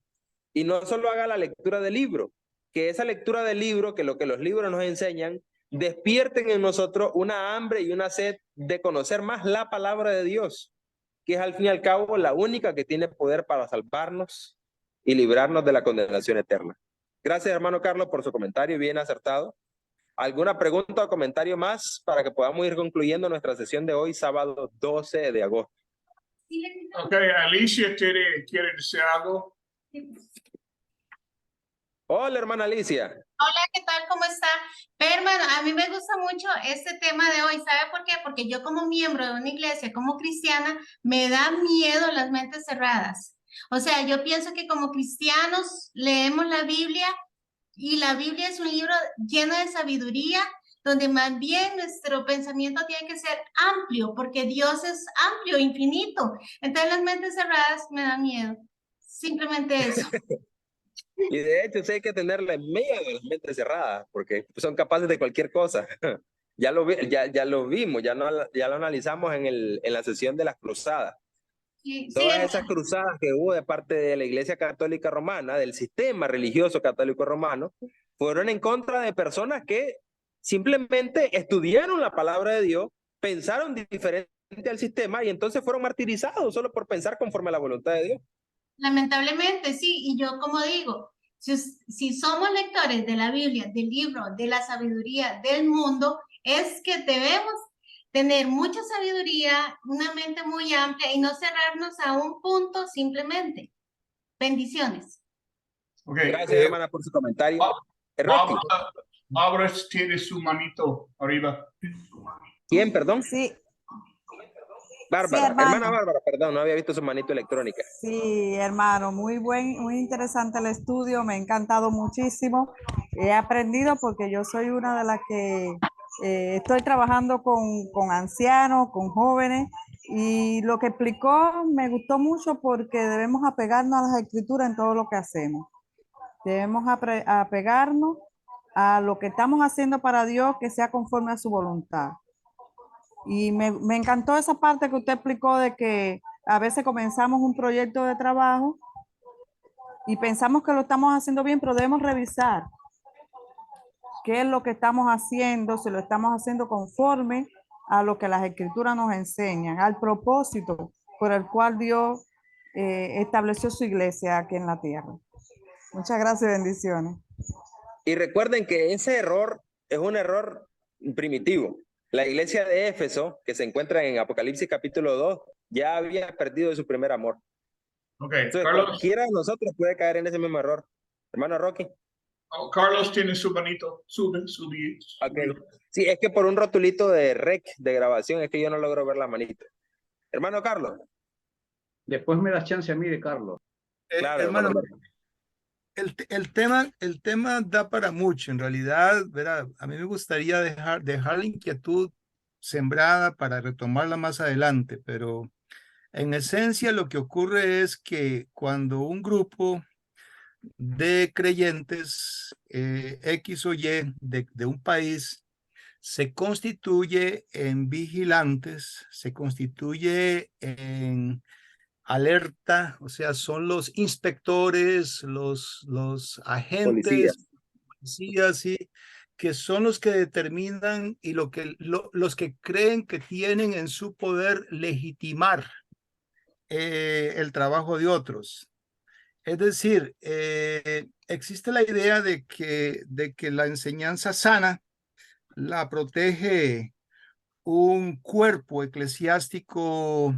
Y no solo haga la lectura del libro, que esa lectura del libro, que lo que los libros nos enseñan, despierten en nosotros una hambre y una sed de conocer más la palabra de Dios, que es al fin y al cabo la única que tiene poder para salvarnos y librarnos de la condenación eterna. Gracias, hermano Carlos, por su comentario bien acertado. ¿Alguna pregunta o comentario más para que podamos ir concluyendo nuestra sesión de hoy, sábado 12 de agosto?
Ok, Alicia quiere decir algo.
Hola, hermana Alicia.
Hola, ¿qué tal? ¿Cómo está? Hermano, a mí me gusta mucho este tema de hoy. ¿Sabe por qué? Porque yo como miembro de una iglesia, como cristiana, me da miedo las mentes cerradas. O sea, yo pienso que como cristianos leemos la Biblia y la Biblia es un libro lleno de sabiduría, donde más bien nuestro pensamiento tiene que ser amplio, porque Dios es amplio, infinito. Entonces las mentes cerradas me dan miedo. Simplemente eso.
Y de hecho, sí hay que tenerle miedo a las mentes cerradas, porque son capaces de cualquier cosa. Ya lo vimos, ya lo analizamos en la sesión de las cruzadas.
Sí,
Todas
sí,
esas cruzadas que hubo de parte de la Iglesia Católica Romana, del sistema religioso católico romano, fueron en contra de personas que simplemente estudiaron la palabra de Dios, pensaron diferente al sistema y entonces fueron martirizados solo por pensar conforme a la voluntad de Dios.
lamentablemente, sí, y yo como digo, si somos lectores de la Biblia, del libro, de la sabiduría del mundo, es que debemos tener mucha sabiduría, una mente muy amplia y no cerrarnos a un punto simplemente. Bendiciones.
Okay,
Gracias, hermana, por su comentario. Rocky.
Bárbara tiene su manito arriba.
¿Quién, perdón?
Sí,
Bárbara,
sí, hermano.
hermana Bárbara, perdón, no había visto su manito electrónica.
Sí, hermano, muy interesante el estudio, me ha encantado muchísimo. He aprendido porque yo soy una de las que estoy trabajando con ancianos, con jóvenes, y lo que explicó me gustó mucho porque debemos apegarnos a las escrituras en todo lo que hacemos. Debemos apegarnos a lo que estamos haciendo para Dios, que sea conforme a su voluntad. Y me encantó esa parte que usted explicó de que a veces comenzamos un proyecto de trabajo y pensamos que lo estamos haciendo bien, pero debemos revisar qué es lo que estamos haciendo, si lo estamos haciendo conforme a lo que las escrituras nos enseñan, al propósito por el cual Dios estableció su iglesia aquí en la tierra. Muchas gracias y bendiciones.
Y recuerden que ese error es un error primitivo. La iglesia de Éfeso, que se encuentra en Apocalipsis capítulo 2, ya había perdido su primer amor.
Okay,
Entonces,
Carlos.
cualquiera de nosotros puede caer en ese mismo error. Hermano Rocky.
Carlos tiene su manito. Sube.
Okay. Sí, es que por un rotulito de rec de grabación es que yo no logro ver la manita. Hermano Carlos.
Después me das chance a mí de Carlos.
Claro,
hermano,
hermano.
el tema da para mucho, en realidad, ¿verdad? A mí me gustaría dejar la inquietud sembrada para retomarla más adelante, pero en esencia lo que ocurre es que cuando un grupo de creyentes X o Y de un país se constituye en vigilantes, se constituye en alerta, o sea, son los inspectores, los agentes, policías, sí, que son los que determinan y los que creen que tienen en su poder legitimar el trabajo de otros. Es decir, existe la idea de que la enseñanza sana la protege un cuerpo eclesiástico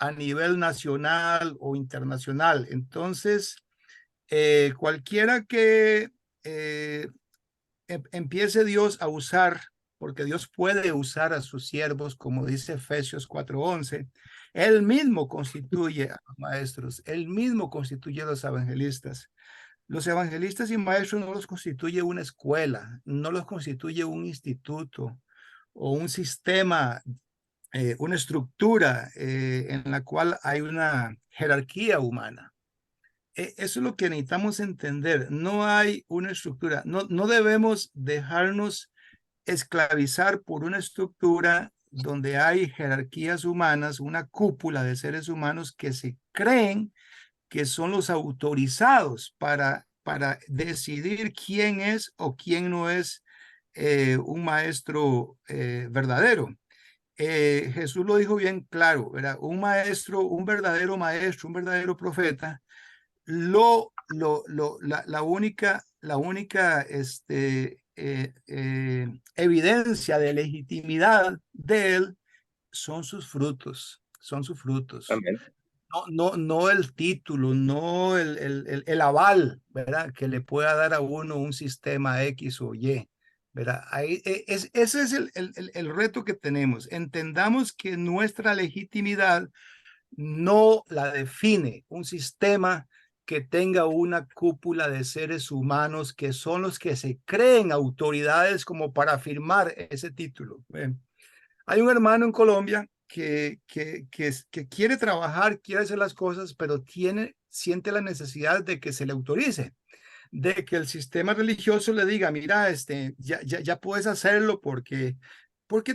a nivel nacional o internacional. Entonces, cualquiera que empiece Dios a usar, porque Dios puede usar a sus siervos, como dice Efesios 4:11, Él mismo constituye a los maestros, Él mismo constituye a los evangelistas. Los evangelistas y maestros no los constituye una escuela, no los constituye un instituto o un sistema, una estructura en la cual hay una jerarquía humana. Eso es lo que necesitamos entender. No hay una estructura. No debemos dejarnos esclavizar por una estructura donde hay jerarquías humanas, una cúpula de seres humanos que se creen que son los autorizados para decidir quién es o quién no es un maestro verdadero. Jesús lo dijo bien claro, ¿verdad? Un maestro, un verdadero maestro, un verdadero profeta, la única evidencia de legitimidad de él son sus frutos, son sus frutos.
Amén.
No el título, no el aval, ¿verdad? Que le pueda dar a uno un sistema X o Y, ¿verdad? Ese es el reto que tenemos. Entendamos que nuestra legitimidad no la define un sistema que tenga una cúpula de seres humanos que son los que se creen autoridades como para firmar ese título. Hay un hermano en Colombia que quiere trabajar, quiere hacer las cosas, pero siente la necesidad de que se le autorice, de que el sistema religioso le diga, mira, ya puedes hacerlo porque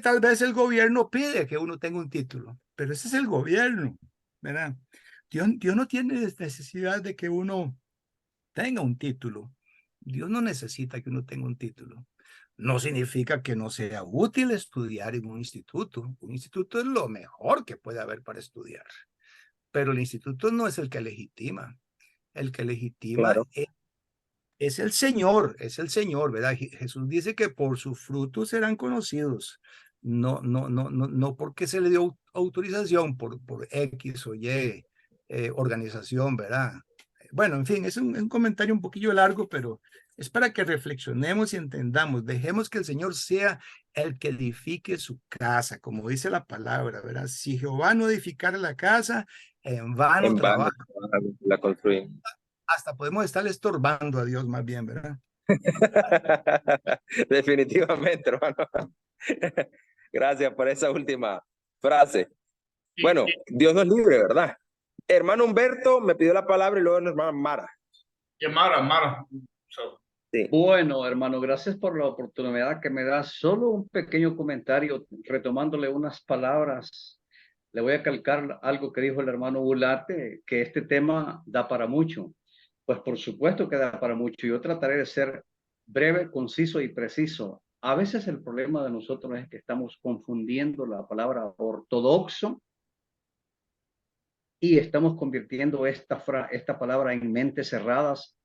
tal vez el gobierno pide que uno tenga un título, pero ese es el gobierno, ¿verdad? Dios no tiene necesidad de que uno tenga un título. Dios no necesita que uno tenga un título. No significa que no sea útil estudiar en un instituto. Un instituto es lo mejor que puede haber para estudiar. Pero el instituto no es el que legitima. El que legitima
Claro.
es el Señor, ¿verdad? Jesús dice que por sus frutos serán conocidos. No porque se le dio autorización por X o Y organización, ¿verdad? Bueno, en fin, es un comentario un poquillo largo, pero es para que reflexionemos y entendamos. Dejemos que el Señor sea el que edifique su casa, como dice la palabra, ¿verdad? Si Jehová no edificara la casa, en vano
En vano
trabaja.
la construí.
Hasta podemos estar estorbando a Dios más bien, ¿verdad?
Definitivamente, hermano. Gracias por esa última frase. Bueno, Dios nos libre, ¿verdad? Hermano Humberto me pidió la palabra y luego la hermana Mara.
Mara.
Sí.
Bueno, hermano, gracias por la oportunidad que me da. Solo un pequeño comentario, retomándole unas palabras. Le voy a calcar algo que dijo el hermano Gularte, que este tema da para mucho. Pues por supuesto que da para mucho. Yo trataré de ser breve, conciso y preciso. A veces el problema de nosotros es que estamos confundiendo la palabra ortodoxo y estamos convirtiendo esta palabra en mentes cerradas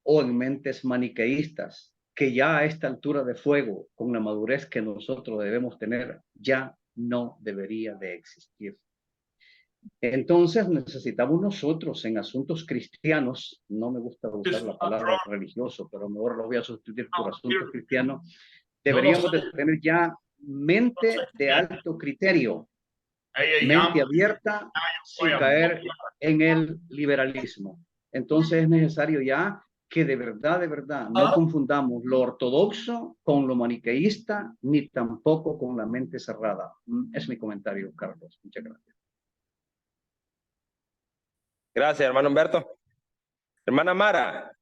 o en mentes maniqueístas, que ya a esta altura de fuego, con la madurez que nosotros debemos tener, ya no debería de existir. Entonces necesitamos nosotros en asuntos cristianos, no me gusta usar la palabra religioso, pero mejor lo voy a sustituir por asuntos cristianos, deberíamos de tener ya mente de alto criterio, mente abierta, sin caer en el liberalismo. Entonces es necesario ya que de verdad, no confundamos lo ortodoxo con lo maniqueísta, ni tampoco con la mente cerrada. Es mi comentario, Carlos. Muchas gracias.
Gracias, hermano Humberto. Hermana Mara.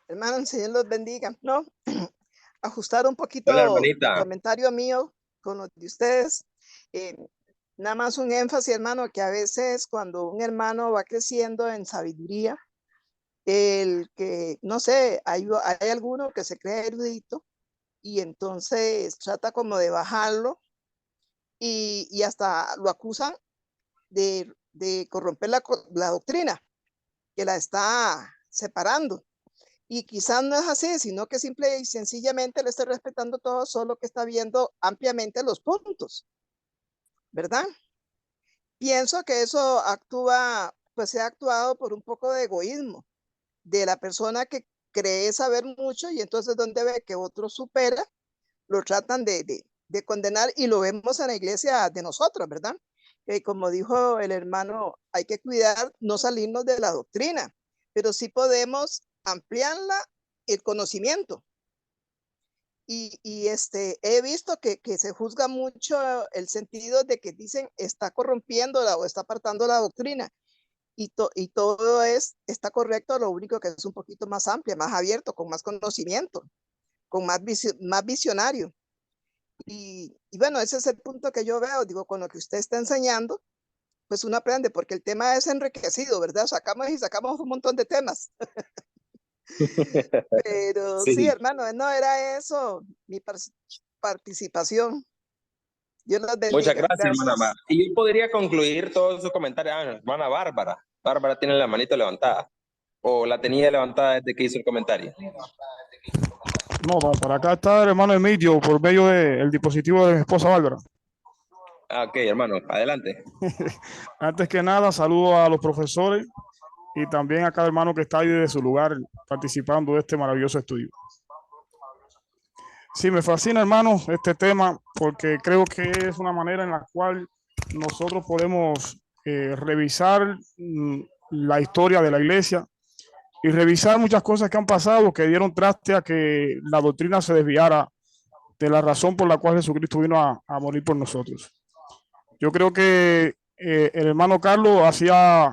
Hermano, el Señor los bendiga. No, ajustar un poquito
Hola,
el
hermanita.
comentario mío con los de ustedes. Nada más un énfasis, hermano, que a veces cuando un hermano va creciendo en sabiduría, el que, no sé, hay alguno que se cree erudito y entonces trata como de bajarlo y hasta lo acusan de corromper la doctrina, que la está separando. Y quizás no es así, sino que simple y sencillamente le está respetando todo, solo que está viendo ampliamente los puntos, ¿verdad? Pienso que eso pues se ha actuado por un poco de egoísmo de la persona que cree saber mucho y entonces donde ve que otro supera, lo tratan de condenar y lo vemos en la iglesia de nosotros, ¿verdad? como dijo el hermano, hay que cuidar no salirnos de la doctrina, pero sí podemos ampliarla, el conocimiento. Y he visto que se juzga mucho el sentido de que dicen está corrompiéndola o está apartando la doctrina. Y todo está correcto, lo único que es un poquito más amplia, más abierto, con más conocimiento, con más visionario. Y bueno, ese es el punto que yo veo, digo, con lo que usted está enseñando, pues uno aprende, porque el tema es enriquecido, ¿verdad? Sacamos un montón de temas. Pero sí,
Sí.
hermano, no era eso mi participación. Dios los bendiga.
Muchas gracias, hermana
Gracias.
Mar. Y yo podría concluir todos sus comentarios. Hermana Bárbara. Bárbara tiene la manito levantada. O la tenía levantada desde que hizo el comentario.
No, por acá está el hermano Emilio por medio del dispositivo de mi esposa Bárbara.
Ah, ok, hermano, adelante.
Antes que nada, saludo a los profesores y también a cada hermano que está ahí desde su lugar participando de este maravilloso estudio. Sí, me fascina, hermano, este tema porque creo que es una manera en la cual nosotros podemos revisar la historia de la iglesia y revisar muchas cosas que han pasado que dieron traste a que la doctrina se desviara de la razón por la cual Jesucristo vino a morir por nosotros. Yo creo que el hermano Carlos hacía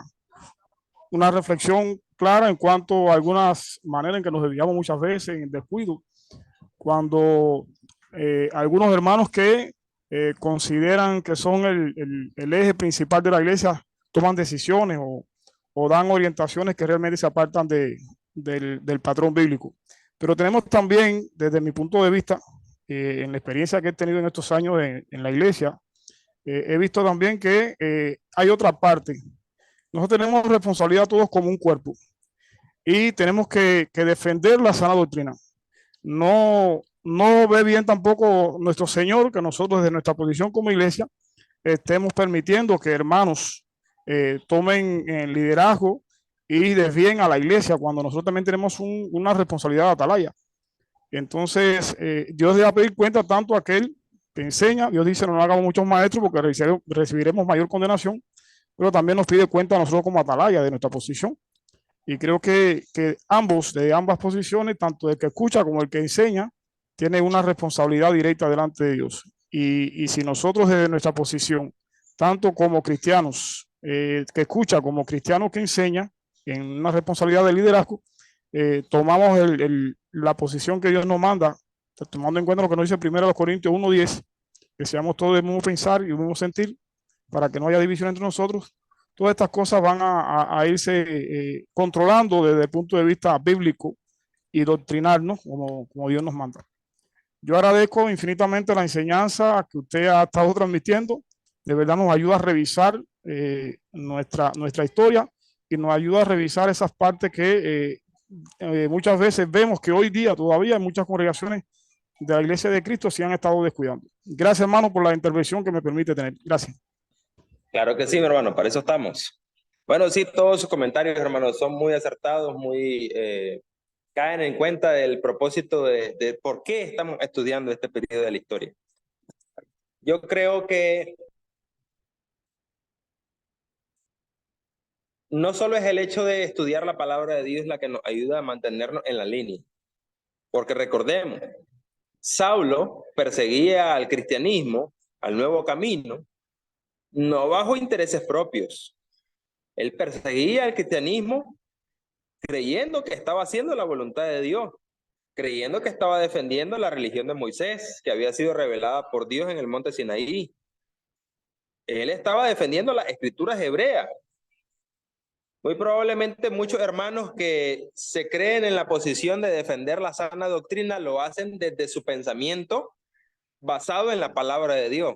una reflexión clara en cuanto a algunas maneras en que nos desviamos muchas veces en descuido, cuando algunos hermanos que consideran que son el eje principal de la iglesia toman decisiones o dan orientaciones que realmente se apartan del patrón bíblico. Pero tenemos también, desde mi punto de vista, en la experiencia que he tenido en estos años en la iglesia, he visto también que hay otra parte. Nosotros tenemos responsabilidad todos como un cuerpo y tenemos que defender la sana doctrina. No ve bien tampoco nuestro Señor que nosotros desde nuestra posición como iglesia estemos permitiendo que hermanos tomen el liderazgo y desvíen a la iglesia cuando nosotros también tenemos una responsabilidad de atalaya. Entonces, Dios debe pedir cuenta tanto a aquel que enseña. Dios dice, no hagamos muchos maestros porque recibiremos mayor condenación, pero también nos pide cuenta a nosotros como atalaya de nuestra posición. Y creo que ambos, de ambas posiciones, tanto el que escucha como el que enseña, tiene una responsabilidad directa delante de Dios. Y si nosotros desde nuestra posición, tanto como cristianos que escucha como cristianos que enseña, en una responsabilidad de liderazgo, tomamos la posición que Dios nos manda, tomando en cuenta lo que nos dice 1 Corintios 1:10, que seamos todos del mismo pensar y del mismo sentir, para que no haya división entre nosotros. Todas estas cosas van a irse controlando desde el punto de vista bíblico y doctrinarnos como Dios nos manda. Yo agradezco infinitamente la enseñanza que usted ha estado transmitiendo. De verdad nos ayuda a revisar nuestra historia y nos ayuda a revisar esas partes que muchas veces vemos que hoy día todavía en muchas congregaciones de la Iglesia de Cristo se han estado descuidando. Gracias, hermano, por la intervención que me permite tener. Gracias.
Claro que sí, mi hermano, para eso estamos. Bueno, sí, todos sus comentarios, hermanos, son muy acertados, caen en cuenta del propósito de por qué estamos estudiando este periodo de la historia. Yo creo que no solo es el hecho de estudiar la palabra de Dios la que nos ayuda a mantenernos en la línea, porque recordemos, Saulo perseguía al cristianismo, al nuevo camino, no bajo intereses propios. Él perseguía al cristianismo creyendo que estaba haciendo la voluntad de Dios, creyendo que estaba defendiendo la religión de Moisés, que había sido revelada por Dios en el monte Sinaí. Él estaba defendiendo las escrituras hebreas. Muy probablemente muchos hermanos que se creen en la posición de defender la sana doctrina lo hacen desde su pensamiento basado en la palabra de Dios.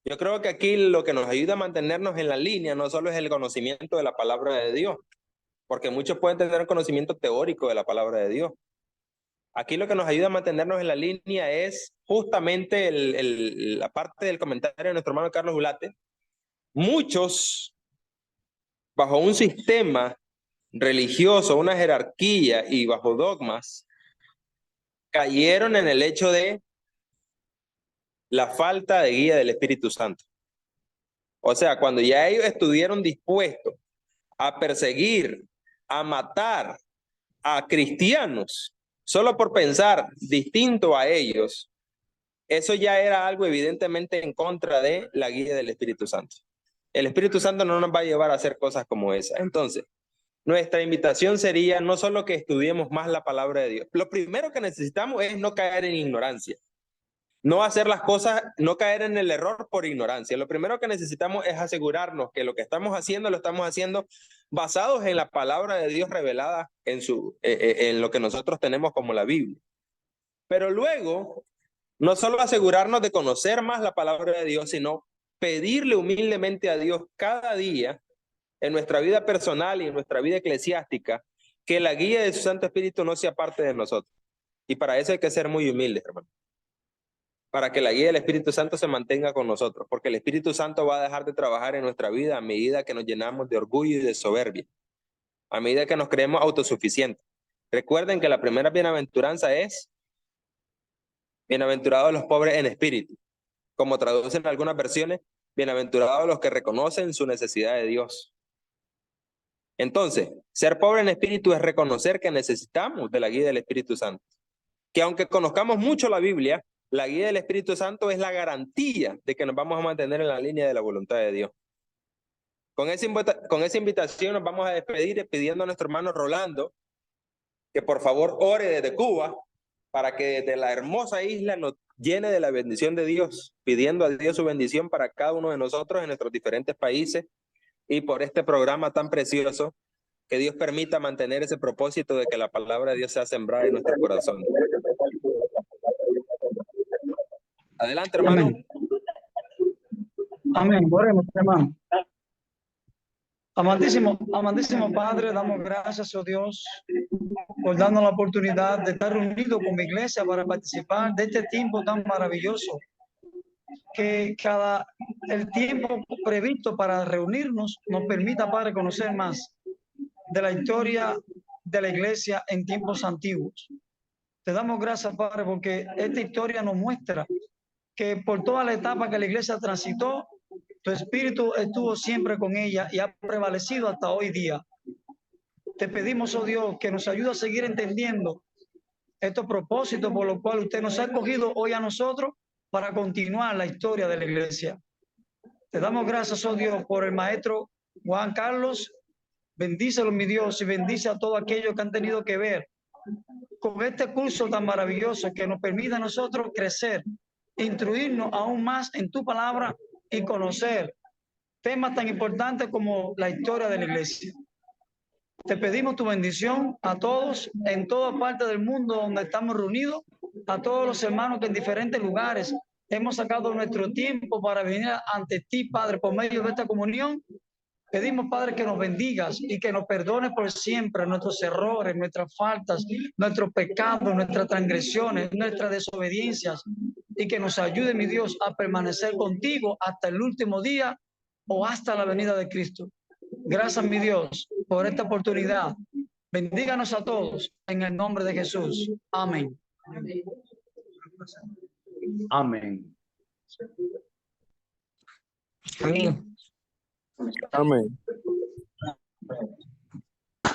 Yo creo que aquí lo que nos ayuda a mantenernos en la línea no solo es el conocimiento de la palabra de Dios, porque muchos pueden tener un conocimiento teórico de la palabra de Dios. Aquí lo que nos ayuda a mantenernos en la línea es justamente la parte del comentario de nuestro hermano Carlos Ulate. Muchos, bajo un sistema religioso, una jerarquía y bajo dogmas, cayeron en el hecho de la falta de guía del Espíritu Santo. O sea, cuando ya ellos estuvieron dispuestos a perseguir, a matar a cristianos, solo por pensar distinto a ellos, eso ya era algo evidentemente en contra de la guía del Espíritu Santo. El Espíritu Santo no nos va a llevar a hacer cosas como esa. Entonces, nuestra invitación sería no solo que estudiemos más la palabra de Dios. Lo primero que necesitamos es no caer en ignorancia. No hacer las cosas, no caer en el error por ignorancia. Lo primero que necesitamos es asegurarnos que lo que estamos haciendo, lo estamos haciendo basados en la palabra de Dios revelada en lo que nosotros tenemos como la Biblia. Pero luego, no solo asegurarnos de conocer más la palabra de Dios, sino pedirle humildemente a Dios cada día en nuestra vida personal y en nuestra vida eclesiástica que la guía de su Santo Espíritu no sea parte de nosotros. Y para eso hay que ser muy humildes, hermano. Para que la guía del Espíritu Santo se mantenga con nosotros, porque el Espíritu Santo va a dejar de trabajar en nuestra vida a medida que nos llenamos de orgullo y de soberbia, a medida que nos creemos autosuficientes. Recuerden que la primera bienaventuranza es: bienaventurados los pobres en espíritu. Como traducen algunas versiones, bienaventurados los que reconocen su necesidad de Dios. Entonces, ser pobre en espíritu es reconocer que necesitamos de la guía del Espíritu Santo. Que aunque conozcamos mucho la Biblia, la guía del Espíritu Santo es la garantía de que nos vamos a mantener en la línea de la voluntad de Dios. Con esa invitación nos vamos a despedir pidiendo a nuestro hermano Rolando que por favor ore desde Cuba para que desde la hermosa isla nos llene de la bendición de Dios, pidiendo a Dios su bendición para cada uno de nosotros en nuestros diferentes países y por este programa tan precioso, que Dios permita mantener ese propósito de que la palabra de Dios sea sembrada en nuestro corazón. Adelante, hermano.
Amén. Oremos, hermano. Amantísimo Padre, damos gracias, oh Dios, por darnos la oportunidad de estar reunidos como iglesia para participar de este tiempo tan maravilloso. Que el tiempo previsto para reunirnos nos permita, Padre, conocer más de la historia de la iglesia en tiempos antiguos. Te damos gracias, Padre, porque esta historia nos muestra que por toda la etapa que la iglesia transitó, tu espíritu estuvo siempre con ella y ha prevalecido hasta hoy día. Te pedimos, oh Dios, que nos ayude a seguir entendiendo estos propósitos por los cuales usted nos ha escogido hoy a nosotros para continuar la historia de la iglesia. Te damos gracias, oh Dios, por el maestro Juan Carlos. Bendícelo, mi Dios, y bendice a todos aquellos que han tenido que ver con este curso tan maravilloso que nos permite a nosotros crecer, instruirnos aún más en tu palabra y conocer temas tan importantes como la historia de la iglesia. Te pedimos tu bendición a todos en toda parte del mundo donde estamos reunidos, a todos los hermanos que en diferentes lugares hemos sacado nuestro tiempo para venir ante ti, Padre, por medio de esta comunión. Pedimos, Padre, que nos bendigas y que nos perdones por siempre nuestros errores, nuestras faltas, nuestros pecados, nuestras transgresiones, nuestras desobediencias, y que nos ayude, mi Dios, a permanecer contigo hasta el último día o hasta la venida de Cristo. Gracias, mi Dios, por esta oportunidad. Bendíganos a todos en el nombre de Jesús. Amén.
Amén.
Amén.
Amén.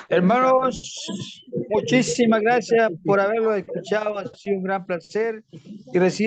Hermanos, muchísimas gracias por haberlo escuchado. Ha sido un gran placer y reciban